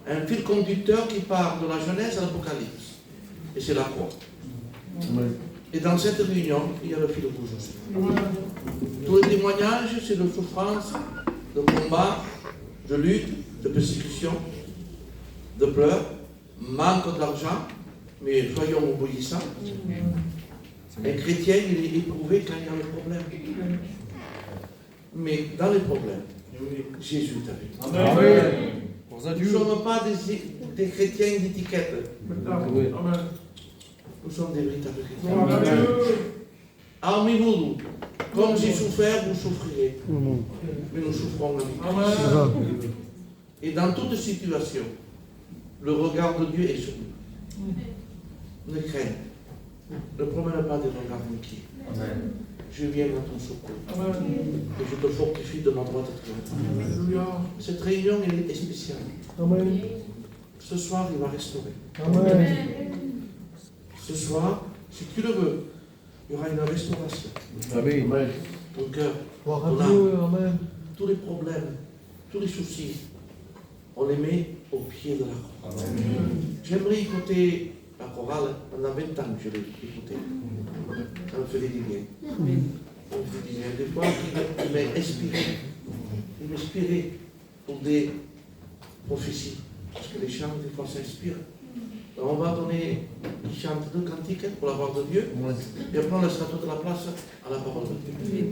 Un fil conducteur qui part de la Genèse à l'Apocalypse. Et c'est la croix. Et dans cette réunion, il y a le fil rouge aussi. Tous les témoignages, c'est de souffrance, de combat, de lutte, de persécution, de pleurs, manque d'argent, mais soyons obéissants. Un chrétien, il est éprouvé quand il y a le problème. Mais dans les problèmes, Jésus est avec nous. Amen. Gloire à Nous Dieu. ne sommes pas des chrétiens d'étiquette. Amen. Nous sommes des véritables Gloire à chrétiens. Dieu. Armez-vous, comme j'ai souffert, vous souffrirez. Mais nous souffrons la vie. Amen. Et dans toute situation, le regard de Dieu est sur nous. Ne craigne. Ne promène pas des regards inquiets. Je viens à ton secours. Amen. Et je te fortifie de ma droite et de Alléluia. cette réunion, elle est spéciale. Amen. Ce soir, il va restaurer. Amen. Ce soir, si tu le veux, il y aura une restauration. Amen. Ton cœur, Gloire à ton Dieu. âme, Amen. tous les problèmes, tous les soucis, on les met au pied de la croix. J'aimerais écouter la chorale. Pendant 20 ans que je l'ai écouté. Ça me faisait du bien. Ça me fait du bien. Des fois, il m'a inspiré. Il m'inspirait pour des prophéties. Parce que les chants, des fois, s'inspirent. Alors, on va donner, il chante 2 cantiques pour la gloire de Dieu. Et après, on laissera toute la place à la parole de Dieu.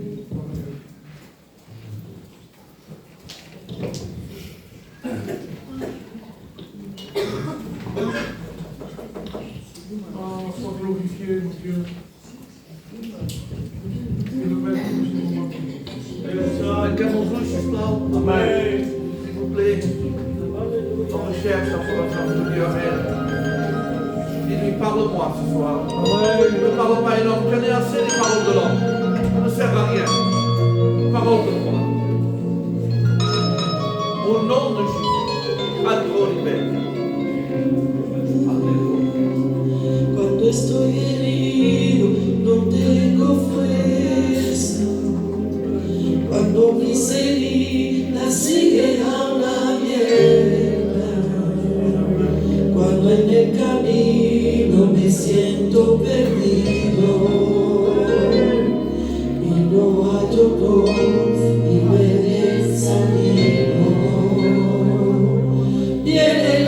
Sois glorifié, mon Dieu. Et le Maître Quelqu'un nous joue, sisplau. Amen. S'il vous plaît. On recherche la de Dieu. Amen. Il lui parle-moi ce soir. Ne parle pas à l'homme. J'en ai assez des paroles de l'homme. Ça ne sert à rien. Parole de toi. Au nom de Jésus. Adoro libère. Cuando estoy herido, no tengo fuerza. Cuando mis heridas siguen abiertas. Cuando en el camino me siento perdido y no hallo voz y me desanimo. Viene el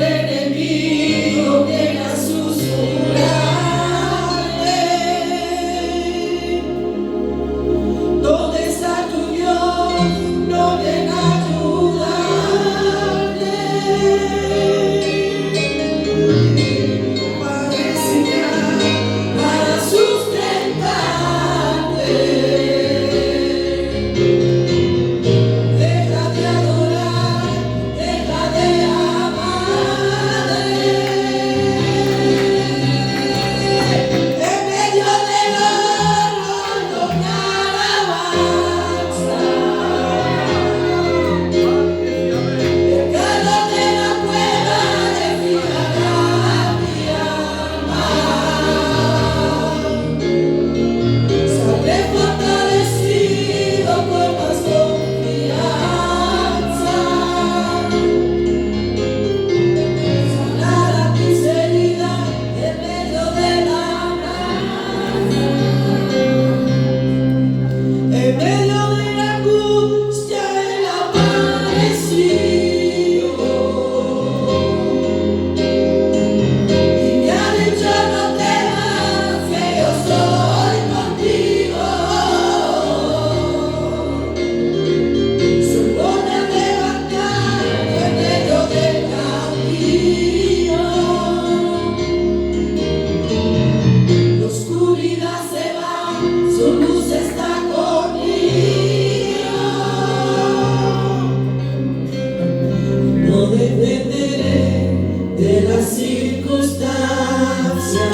circunstancia.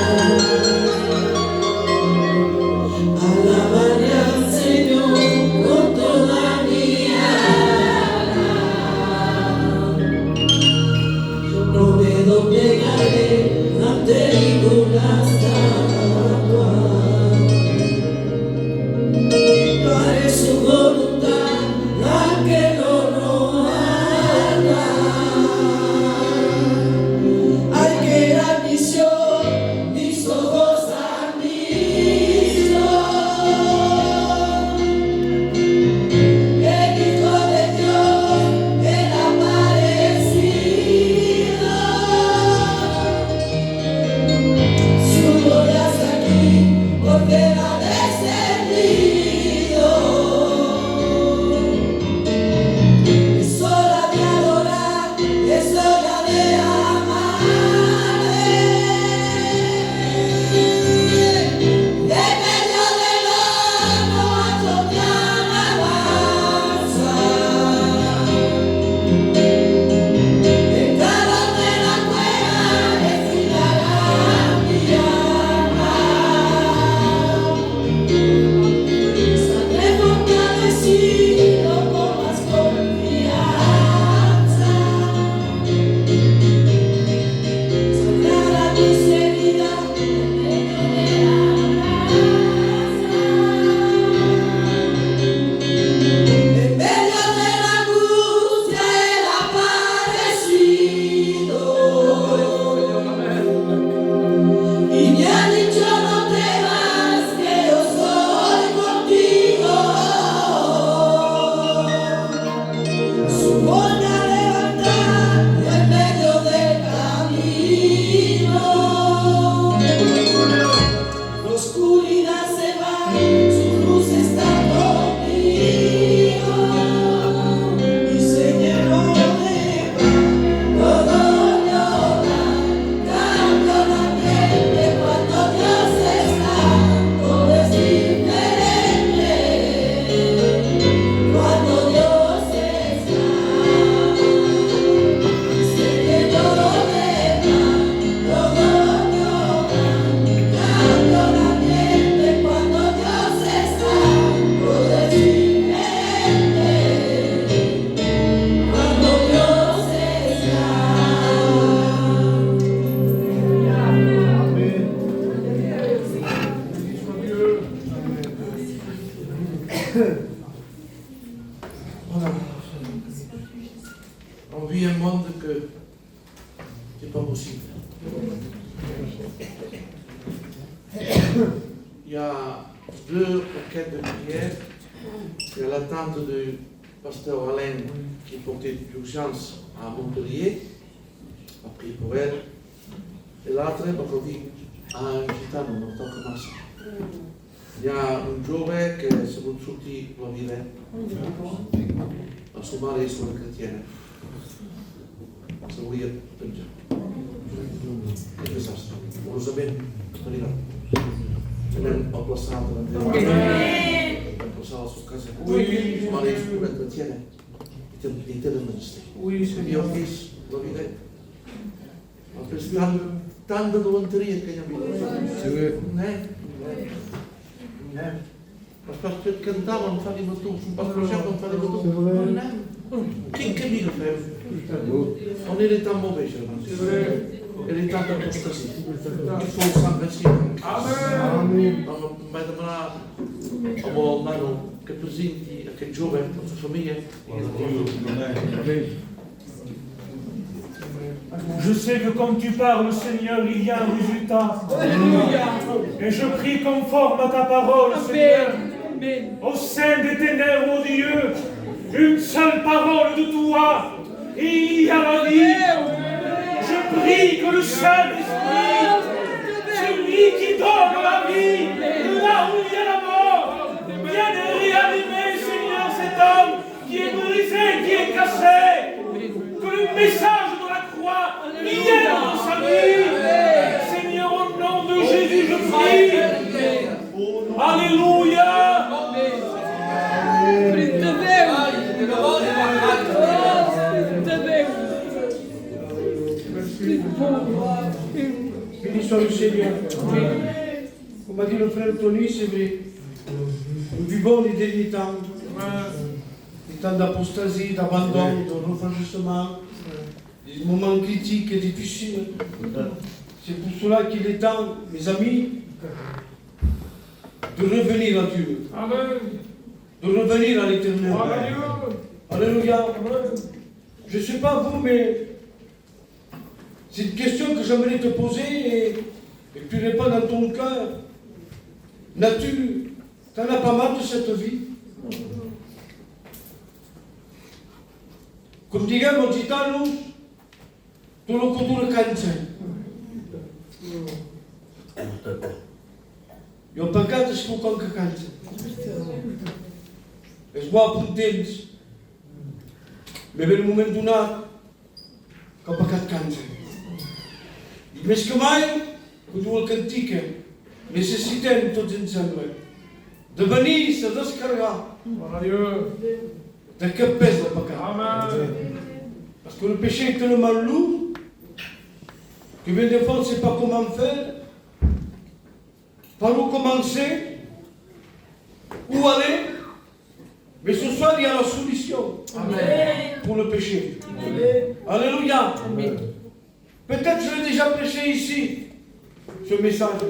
Alabaré al Señor con toda mi alma. No me doblegaré ante ninguna estatua. No haré su voluntad, aunque no lo haga. Hay que dar misión, mis ojos han visto. El Hijo de Dios, el aparecido. Su gloria está aquí, porque la ha descendido. Es hora de adorar, es hora de amarle. En medio del horno alto de alabanza. En calor de la cueva desfilará mi alma. Saldré fortalecido con más confianza. Sanará mis heridas en medio de la brasa. En medio de la angustia el aparecido. Y me ha dicho no temas que yo soy contigo. Su voz me ha levantado en medio del camino. La oscuridad se va, su luz está conmigo. Y se llenó de paz todo mi hogar. Cambio la mente cuando Dios está, todo es diferente. Cuando Dios está, se llenó de paz todo mi hogar. Cambio la mente cuando Dios está, todo es diferente. Cuando Dios está. Voilà. On vit un monde que c'est pas possible. Il y a 2 requêtes de prière. Il y a l'attente du pasteur Alain qui est porté d'urgence à Montpellier. On a prié pour elle. Et l'altre, aujourd'hui, a un gitano, non tocca massa. Il y a un giovane che è venuto a vivere a suo mare sulla chrétienne. Se volia penjar. Che disastro. Curiosament, arriba. Anem al plaçat de l'Andreu. Vam plaçar a la sua casa. Su mare és una chrétienne. I té de menester. I el fills, la vida. El fills tant de dolenteria que hi ha vida. Els pastors cantaven, fa di matú, un pastor xerraven, fa di matú. Quin camí que feu? On era tan molt bé, germans? Era tanta apostasia. I fou Sant Vencí. Amen! Em vaig demanar amb el nano que presenti aquest jove, amb sa família. Je sais que quand tu parles, Seigneur, il y a un résultat. Et je prie conforme à ta parole, Seigneur. Au sein des ténèbres, oh Dieu, une seule parole de toi, et il y a la vie. Je prie que le Saint-Esprit, celui qui donne la vie, là où il y a la mort, vienne réanimer, Seigneur, cet homme qui est brisé, qui est cassé. Que le message de la croix vienne dans sa vie. Seigneur, au nom de Jésus, je prie. Alléluia. Béni soit le Seigneur. Comme a dit le frère Tony, c'est vrai. Nous vivons les derniers temps. Des temps d'apostasie, d'abandon, de refroidissement, des moments critiques et difficiles. C'est pour cela qu'il est temps, mes amis, de revenir à Dieu. De revenir à l'Éternel. Alléluia. Je ne sais pas vous, mais c'est une question que j'aimerais te poser et que tu réponds dans ton cœur. T'en as pas mal de cette vie. Come diciamo gitano, tu lo cultura cancer. Eu pecado estou com que cancer. És boa por deles. Mas no momento do nada, que o pecado cancer. Mas que mais, quando o cantica, necessitamos todos ensemble de venir se descarregar da cabeça do pecado. Parce que le péché est tellement lourd que bien des fois on ne sait pas comment faire, par où commencer, où aller. Mais ce soir, il y a la solution pour le péché. Alléluia. Peut-être je l'ai déjà prêché ici, ce message.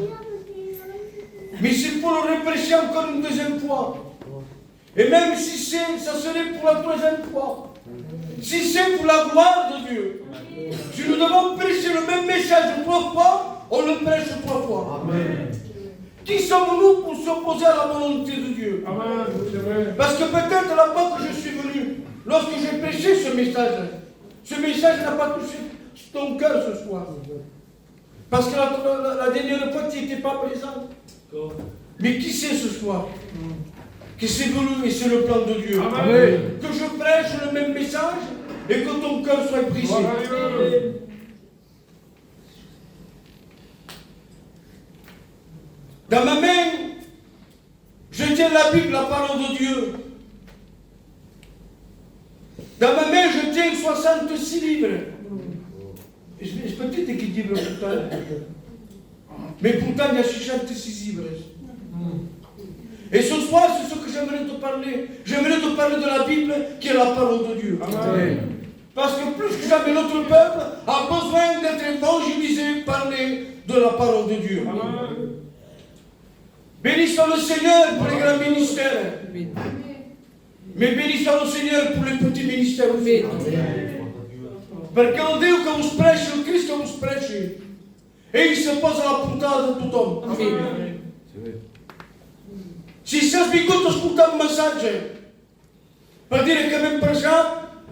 Mais s'il faut le répéter encore une deuxième fois, et même si ça serait pour la troisième fois, si c'est pour la gloire de Dieu, si nous devons prêcher le même message 3 fois, on le prêche 3 fois. Amen. Qui sommes-nous pour s'opposer à la volonté de Dieu? Amen. Parce que peut-être là-bas que je suis venu, lorsque j'ai prêché ce message n'a pas touché ton cœur ce soir. Parce que la dernière fois, tu n'étais pas présent. Mais qui sait ce soir que c'est voulu et c'est le plan de Dieu? Amen. Que je prêche le même message et que ton cœur soit brisé. Amen. Dans ma main, je tiens la Bible, la parole de Dieu. Dans ma main, je tiens 66 livres. Je peux peut-être équilibrer pourtant. Mais pourtant, il y a 66 livres. Et ce soir, c'est ce que j'aimerais te parler. J'aimerais te parler de la Bible, qui est la parole de Dieu. Amen. Parce que plus que jamais, notre peuple a besoin d'être évangélisé, parler de la parole de Dieu. Amen. Béni soit le Seigneur pour les grands ministères. Mais béni soit le Seigneur pour les petits ministères aussi. Perché il Dio che vi prêche, il Cristo che vi prêche, e il se pose alla puntata di tutto. Si sei sbigottato ascoltare un messaggio, per dire che abbiamo preso,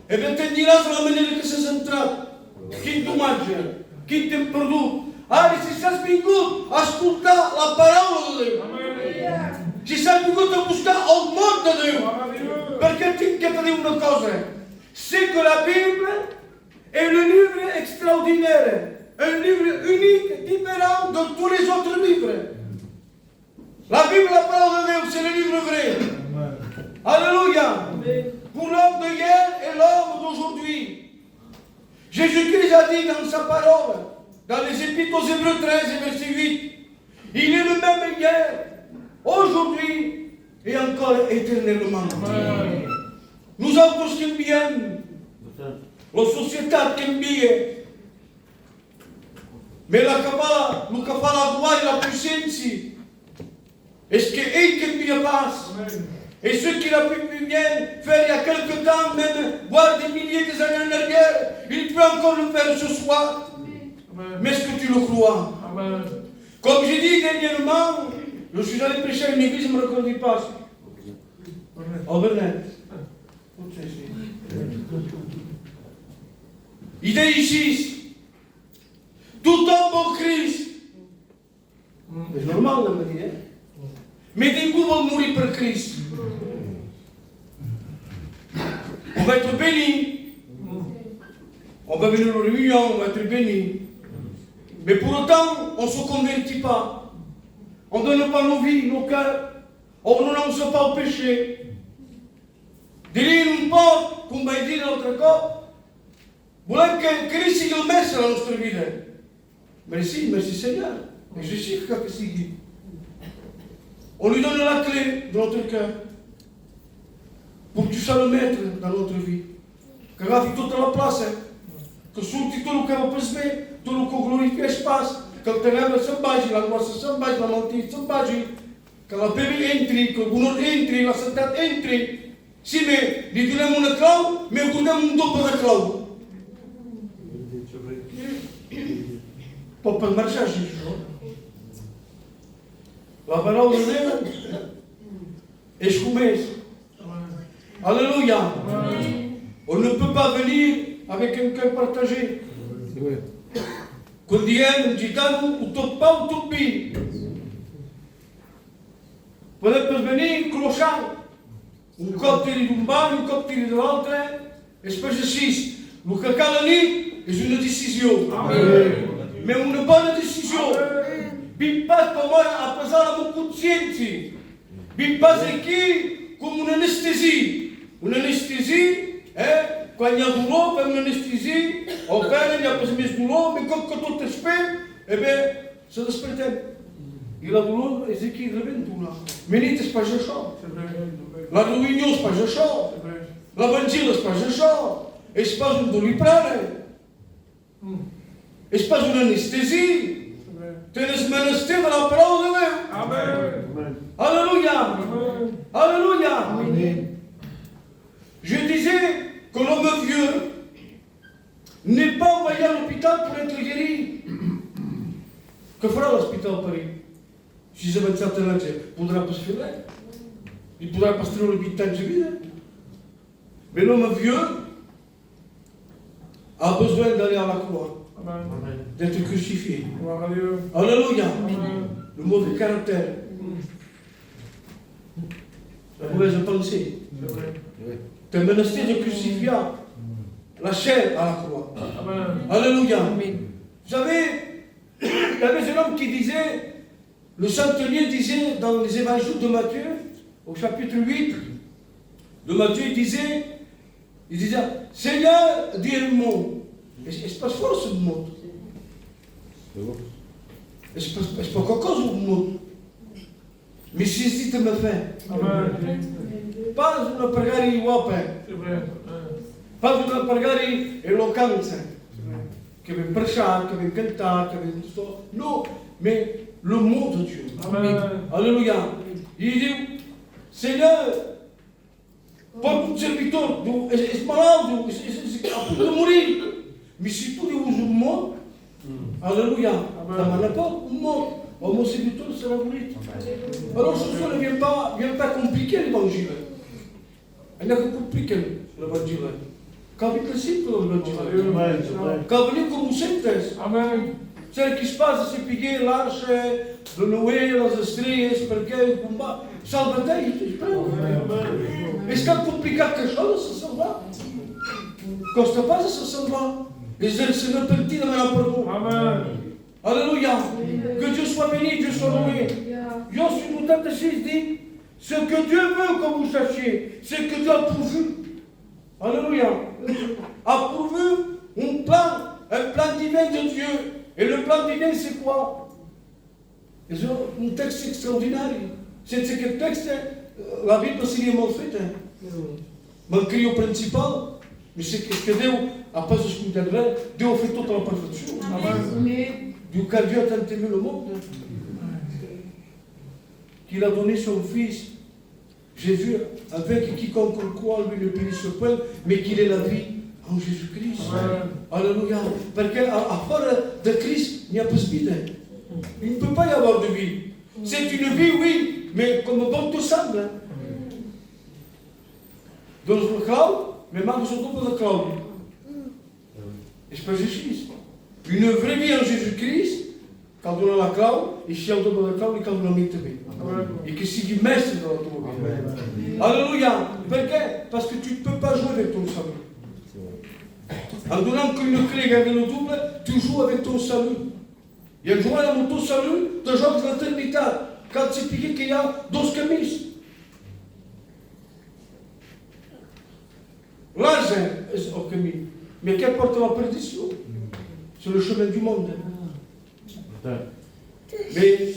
e vi intendirà sulla maniera che sei entrato, chi tu mangi, chi ti produce. Allora, si sei sbigottato ascoltare la parola di Dio. Si sei sbigottato a buscare il mondo di Dio. Perché ti chiedo di una cosa, c'est que la Bible est le livre extraordinaire, un livre unique, différent de tous les autres livres. La Bible, la parole de Dieu, c'est le livre vrai. Amen. Alléluia. Amen. Pour l'homme de hier et l'homme d'aujourd'hui. Jésus-Christ a dit dans sa parole, dans les Épîtres aux Hébreux 13 et verset 8, il est le même hier, aujourd'hui et encore éternellement. Amen. Nous avons tous qui bien. La società cambia, ma la Kabbalah, lo che fa la gloria e la puissance, est-ce qu'il cambia pas? Et ceux qui l'ont pu bien faire il y a quelque temps, même voire des milliers d'années en arrière, il peut encore le faire ce soir. Amen. Mais est-ce que tu le crois? Amen. Comme j'ai dit dernièrement, je suis allé prêcher à une église, je ne me reconnais pas. Au Bernard. Il est ici. Tout homme en Christ. C'est normal, on me dit. Mais des coups vont mourir pour Christ. On va être béni. On va venir aux réunions, on va être béni. Mais pour autant, on ne se convertit pas. On ne donne pas nos vies, nos cœurs. On ne lance pas au péché. Dire un peu, comme va dire notre corps, Volem que Crist sigui el mestre de la nostra vida. Merci Seigneur. Et je sais que sigui. On lui donne la clé de notre cœur pour que tu sois le maître dans notre vie. Que agafi tota la plaça, que surti tot el que va pas bé, tot el que glorifica es pas, que el tenebre se'n vagi, la glossa se'n vagi, la malaltia se'n vagi, que la paix entri, que el bonheur entri, la sanitat entri. Si bé li donem una clau, mais donem un doble de clau. Pot pas marxar així, això. La paraula de Déu és com és. Alléluia. On ne peut pas venir avec un cœur partagé. Quan diem gitano, o tot pa o tot vi. Podem pas venir clochant. Un cop tiri d'un banc, un cop tiri de l'altre. És pas així. El que cal a nit és una decisió. Mais una bona decisió. Vinc pas per moi a pesar la meva consciència. Vinc pas aquí com una anestesia. Una anestesia, quan hi ha dolor, fem una anestesia, o pena, hi ha pas més dolor, mais com que tot es fem, se despertem. I la dolor és aquí, rebenta-la. Menit és pas això. La reunió és pas això. L'evangil és pas això. És pas un doliprane. És pas una anestesia. Tens menester de la paraula de Déu. Amen. Alléluia. Alléluia. Je disais que l'homme vieux n'est pas envoyé à l'hôpital pour être guéri. Que fera l'hôpital à Paris? Si j'ai 27 ans, il ne pourra pas se faire. Il ne pourra pas se faire le 8 ans de vie. Mais l'homme vieux a besoin d'aller à la croix. D'être crucifié. Alléluia. Le mauvais caractère. La mauvaise pensée. Tu es menacé de crucifier la chair à la croix. Alléluia. Vous savez, il y avait un homme qui disait, le centenier disait dans les évangiles de Matthieu, au chapitre 8 de Matthieu, il disait, Seigneur, dis un mot. És pas força un mot. És pas qualcosa un mot. Mais si dit me fait. Pas una pregària guapa. Pas una pregària eloquente. Que vam preixar, que vam cantar, que vam tot. No, mais le mot de Dieu. Alléluia. Il dit, Seigneur, pas un servitor, és malalt, és a punt de morir. Mais si tu dius un mot, alléluia, demana pas un mot, mon serviteur sera guéri. Alors ce soir, ne viens pas compliquer l'évangile. Il n'y a que compliquer l'évangile. Cal venir simple l'évangile. Cal venir com ho sentes. Cel que es passa a sapiguer l'arxa de Noé, les estrelles, perquè com va. Salva-te, és prou. És tan complicat que això de se salvar. Costa pas de se salvar. Les ailes se repentir de demanar perdó. Amen. Alléluia. Que Dieu soit béni, Dieu soit loué. Je suis noté ici, dit, ce que Dieu veut que vous sachiez, c'est que Dieu a pourvu. Alléluia. A pourvu un plan divin de Dieu. Et le plan divin, c'est quoi? C'est un texte extraordinaire. C'est ce texte, la Bible seria mal feta. Mancaria o principal, mais c'est que Dieu n'a pas escoltat res. Dieu a fait toute la perfection. Dieu, car Dieu a tant aimé le monde qu'il a donné son Fils, Jésus, avec quiconque croit, lui ne périsse point, mais qu'il ait la vie en Jésus-Christ. Alléluia. Parce qu'à part de Christ, il n'y a pas de vie. Il ne peut pas y avoir de vie. C'est une vie, oui, mais comme bon te semble. Dans le clau, mais manque surtout pour le clau. Et c'est pas Jésus. Une vraie vie en Jésus-Christ, quand on a la clau, et si on donne la clau, et quand on a mis também. Et que si tu mestre dans la tua vie. Alléluia. Pourquoi? Parce que tu ne peux pas jouer avec ton salut. En donnant qu'une clé avec le double, tu joues avec ton salut. Et en jouant avec ton salut, tu joues avec l'éternité. Quand c'est piqué qu'il y a 12 camises. L'argent est au caminho. Mais qu'importe la perdition, c'est le chemin du monde. Mais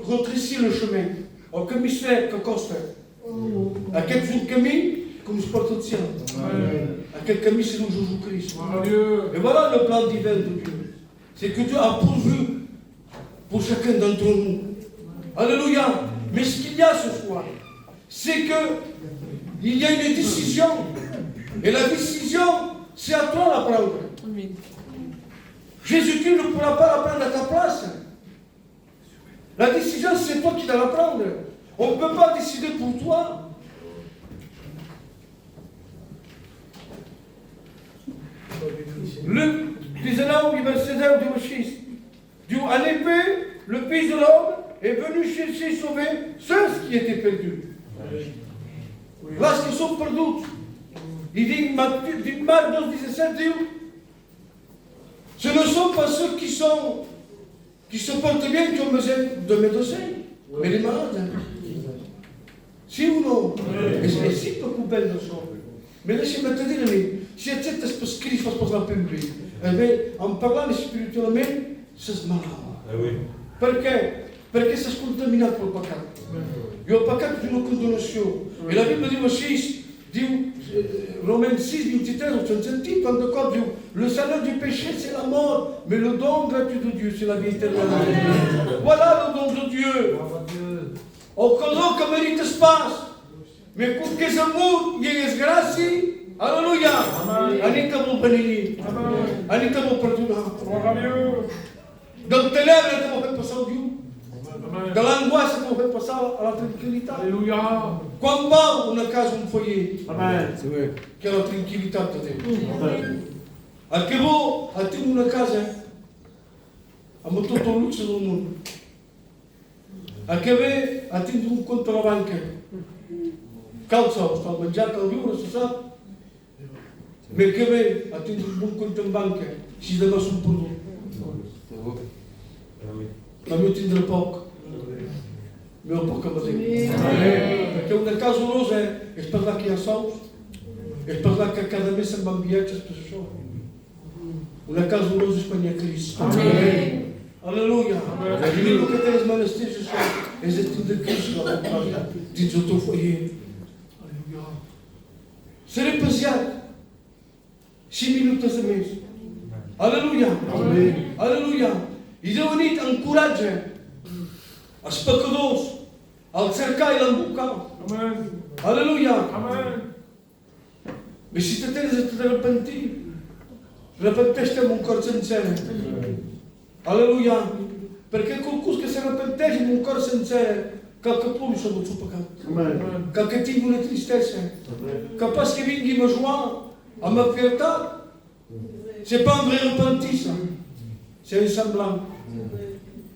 retrécir le chemin, au commissaire que costa, à quel jour camis, comme je porte au ciel, à quel camis c'est le Jésus-Christ. Et voilà le plan divin de Dieu. C'est que Dieu a pourvu pour chacun d'entre nous. Alléluia. Mais ce qu'il y a ce soir, c'est qu'il y a une décision. Et la décision, c'est à toi de la prendre. Jésus-Christ ne pourra pas la prendre à ta place. La décision, c'est toi qui dois la prendre. On ne peut pas décider pour toi. Luc 19, verset 6. Dieu, en effet, le Fils de l'homme est venu chercher et sauver ceux qui étaient perdus. Lorsqu'ils sont perdus, il dit, Marc 12, 17, dit, ce ne sont pas ceux qui se portent bien qui ont besoin de médecins, mais les malades. Si ou non? Et si beaucoup belles sont. Mais laissez-moi te dire, si tu as cette scrive pour la publique, en parlant spirituellement, c'est malade. Perché si è contaminato il peccato. E il peccato è una condannazione. E la Bibbia dice aussi, Romains 6, 23, on s'en sentit, Pentecôte, le salaire du péché c'est la mort, mais le don gratuit de Dieu c'est la vie éternelle. Voilà le don de Dieu. O quello che merita spazio, mais con che amor e grazie, alleluia. Andiamo benedire. Andiamo perdonare. Dal ténèbre, tu vas passer au Dieu. De l'angoisse, tu vas passer à la tranquillité. Alléluia. Quando va una casa, un foyer, che è la tranquillità per te. Anche voi, a te una casa, abbiamo tutto il lusso del mondo. Anche voi, a te un conto alla banca. Calcio, sto mangiando al vivo, si sa. Ma anche voi, a te un buon conto in banca, si deve sul prodotto. Ma io tindrò poco. Mi ho poco così. Perché una casa rosa è sperare che ha soldi, è sperare che a casa mia si bambia c'è spesso. Una casa rosa è Spagna Cristo. Alleluia. E quello che te le mani stesse sono eserciti di Cristo la casa di tutto il foyer. Alleluia. Se ripensiate 6 minuti al mese. Alleluia. Alleluia. I giovani incoraggiano a speccatori a cercare l'imbucare. Alleluia. Ma se te te repenti, repenteste un cuore sincero. Alleluia. Perché qualcuno che si repentesse in un cuore sincero, qualche pure sono il suo peccato. Qualche tipo una tristezza. Capace che venga in joie, a ma fiertà. C'est pas un vrai repentir, ça. C'est un semblant.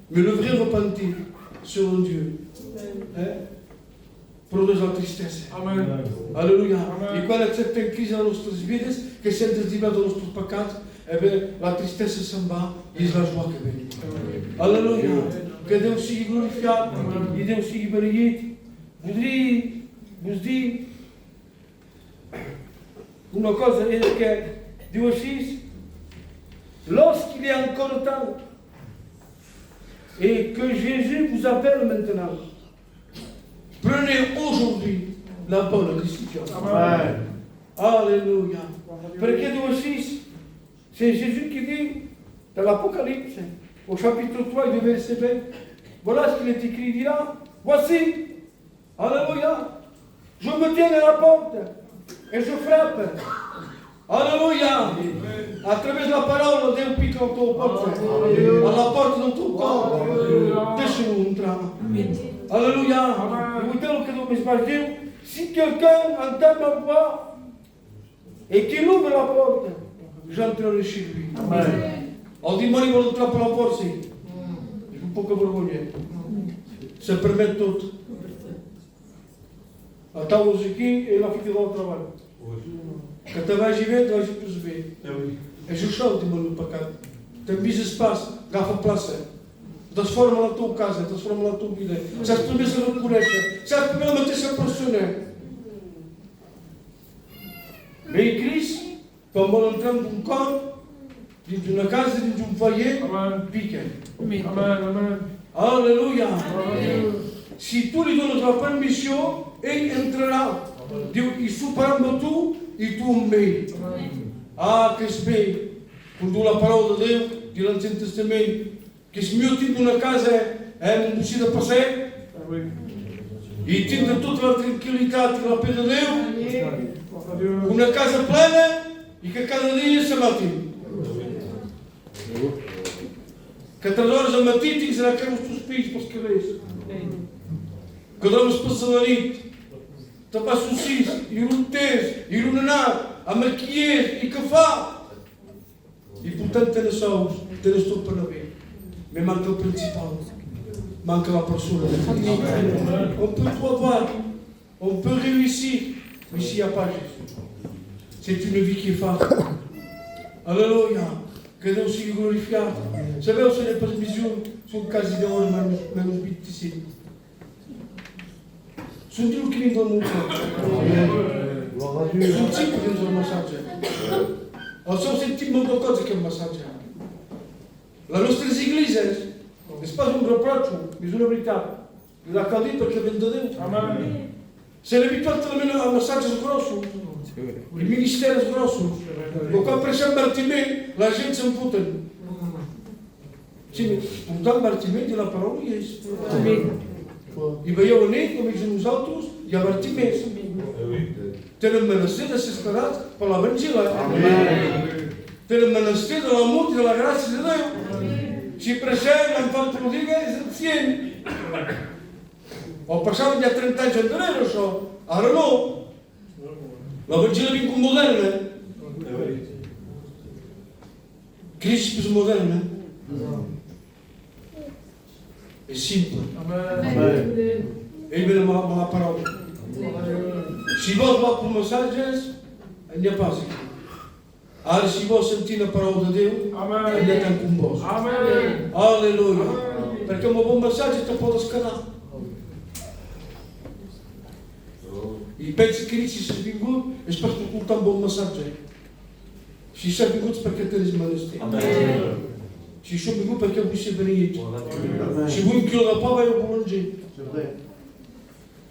Mais le vrai repentir, selon Dieu, produce la tristesse. Amen. Alléluia. Et quand il y a certaines crises dans notre vie, que c'est de dans notre péché, eh bien, la tristesse s'en va, et la joie qui vient. Alléluia. Que Dieu soit glorifié, et Dieu soit béni. Vous dites, une chose est que Dieu aussi, lorsqu'il est encore temps, et que Jésus vous appelle maintenant, prenez aujourd'hui la bonne décision. Amen. Alléluia. Parce que Dieu aussi, c'est Jésus qui dit dans l'Apocalypse, au chapitre 3 du verset 20, voilà ce qu'il est écrit, il dira, voici, alléluia, je me tiens à la porte et je frappe. Alléluia. À travers la parole, Dieu pique en ton porte, à la porte de ton corps. Deixa-nous entrer. Alléluia. Écoutez ce que Dieu me dit. Si quelqu'un entend ma voix et qu'il ouvre la porte, j'entrerai chez lui. Al dimoni vuole entrare per la porta, sì. Un po' che vergogna. Se permette tutto. A tavolo qui e la figlia dall'altra parte. Quand tu vas j'y vais, tu vas plus vite. Et je chante mon pecado. Tem mis espaço, gafa place. Transforma la tua casa, transforma la tua vida. Sai primeiro se reconhece, sai primeiro manter se apaixonar. Mais Christ, Quan vol entrar en un cor, dins d'una casa, dins d'un foyer, pica. Aleluia. Si tu li dones la permissió, ell entrarà. Diu, i soparà amb tu i tu amb ell. Ah, que és bé. Quan diu la paraula de Déu, diu l'Ancient Testament, que és millor tindre una casa amb un bocí de passeig i tindre tota la tranquil·litat i la paix de Déu, una casa plena i que cada dia se matin. Que 3 hores al matí tens d'anar a creure els teus fills pels carrers. Que dormes per la nit, te passes 6, i un test, i un anar, amb el qui és, i què fa. I portant tens sous, tens tot per anar bé. Me manca el principal, manca la persona. On peut tout avoir, on peut réussir, mais s'il n'y a pas Jésus, c'est une vie qui est facile. Alléluia, que Déu sigui glorificat. Sabeu, se ne pas visió, són quasi 10 hores menys 25. Sunt diu que vin del món. Sunt sempre dins del massatge. El seu sentit molt de coses aquest massatge. Les nostres igleses, és pas un reproche, és una veritat. I la cal dir perquè ven de Déu. Se l'habituat talment a massatges grossos, i ministeris grossos. Però quan per Sant Bartimeu, la gent se'n foten. Sí, portant Bartimeu de la paraula hi és. I veieu en ell, com ells a nosaltres, hi ha Bartimeu. Tenen menester de ser esperats per l'Evangeli. Tenen menester de l'amor i de la gràcia de Déu. Si per això l'enfant prodiga és ancient. O passaven ja 30 anys enrere, això. Ara no. L'Evangeli ha vingut moderna. Crist és moderna. És simple. Ell ve amb la paraula. Si vols va per massatges, n'hi ha pas aquí. Ara, si vols sentir la paraula de Déu, n'hi ha tant com vols. Aleluia. Perquè amb un bon massatge te pots quedar. I pensa que si s'has vingut és per escoltar un bon massatge. Si s'ha vingut és perquè tens menester. Si s'ha vingut perquè vull ser beneït. Si vull un quilo de pa, vaig a boulanger.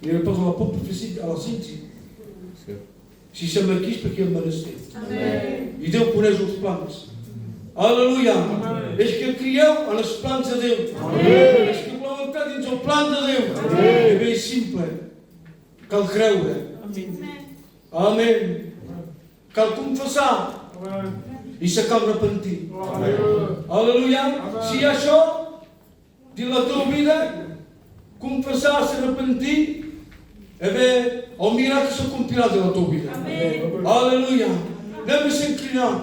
I ne pas a la pompe a la Cinti. Si som aquí és perquè hi ha menester. I Déu coneix els plans. Aleluia! És que crieu en els plans de Déu. És que voleu entrar dins el plan de Déu. És ben simple. Cal creure. Amén. Cal confessar. I se cal repentir. Aleluia! Si hi ha això, dins la teva vida, confessar, se repentir, el miracle s'acomplirà de la teva vida. Aleluia! Anem a s'inclinar.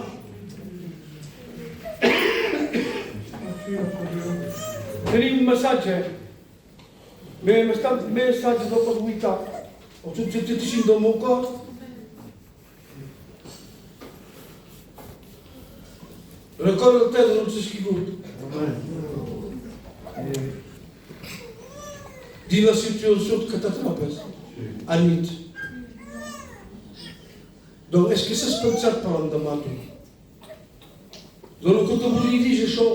Tenim un massatge. Massatge del pas vuitat. El substitueixin del meu cos. Recorda-te de l'on s'ha esquigut. Di la situació que t'atrapes a nit. Donc, és que s'has pensat per l'endemà, tu? Donc, el que te volia dir és això.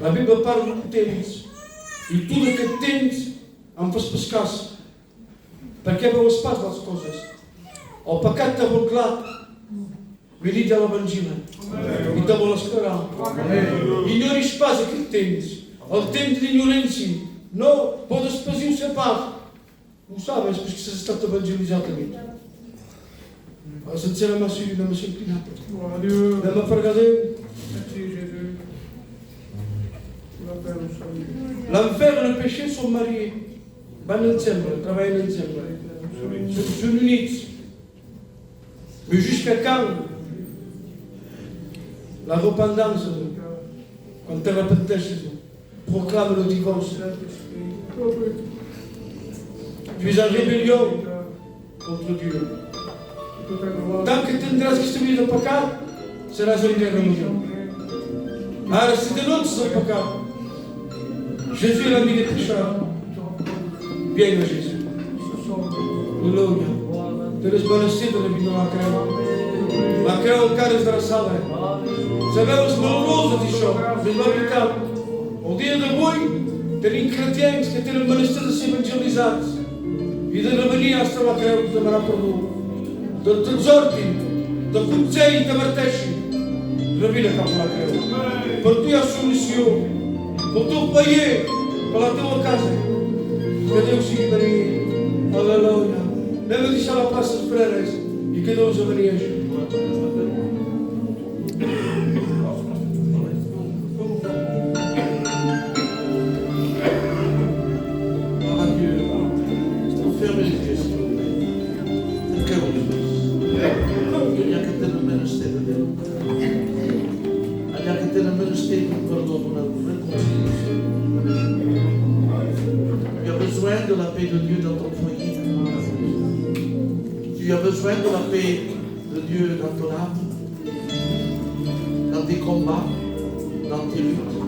La Bíblia parla d'un temps. I tu d'aquest temps em fas pescar. Perquè veus pas les coses. El pecat t'ha volclat. Venit de l'Evangeli. I te vol esclarar. Ignoris pas aquest temps. El temps d'ignorància. No, pot espasiu ser pas. Ho sabes, perquè s'has estat evangelitzat a mi. Sincerament, anem a s'inclinar. Anem a pregar Déu. L'enfer et le péché sont mariés. Van ensemble, treballen ensemble. Són units. Mais jusqu'à quand? La repentance, quand te repenteixes, proclame le divorce. Tu es en rébellion contre Dieu. Tant que tindràs aquesta vida de pecat, seràs en guerra major. Ara, si denonces el pecat, Jésus est l'ami des pécheurs. Viens à Jésus. Alléluia. Te laisse menester de la vie de la crème. Ma creu care zdrăsale. Sabemos numerosos de chão, mas não pecado. O dia de hoje, tem crentes que têm ministérios evangelizados. E de revelia hasta la creu de Maracanã. De Tzorti, de Kutsei, de Marteshi. Revila cap la creu. Per tu a solució. Per tu paie, per la teua casa. Que Déu sigui benign. Aleluia. Anem a deixar la plaça als preres i que Déu us beneixi. De la paix de Dieu dans ton foyer. Tu as besoin de la paix de Dieu dans ton âme, dans tes combats, dans tes luttes.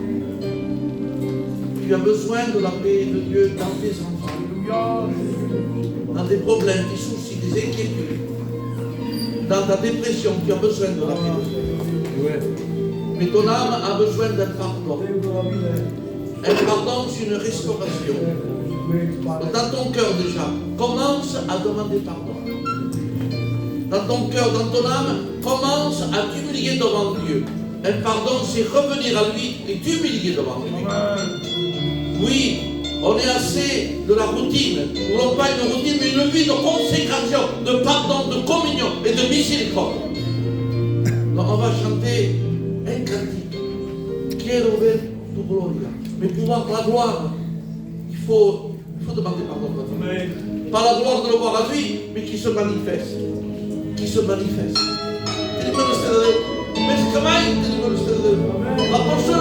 Tu as besoin de la paix de Dieu dans tes enfants, dans tes problèmes, tes soucis, tes inquiétudes, dans ta dépression. Tu as besoin de la paix de Dieu. Mais ton âme a besoin d'un pardon. Un pardon, c'est une restauration. Dans ton cœur déjà, commence à demander pardon. Dans ton cœur, dans ton âme, commence à t'humilier devant Dieu. Un pardon, c'est revenir à lui et t'humilier devant lui. Oui, on est assez de la routine. Nous n'avons pas une routine, mais une vie de consécration, de pardon, de communion et de miséricorde. Donc on va chanter un cantique. Quiero ver tu gloria. Mais pour voir la gloire, il faut demander pardon. Pas la gloire de le voir à lui, mais qui se manifeste. Qui se manifeste. L'apôstol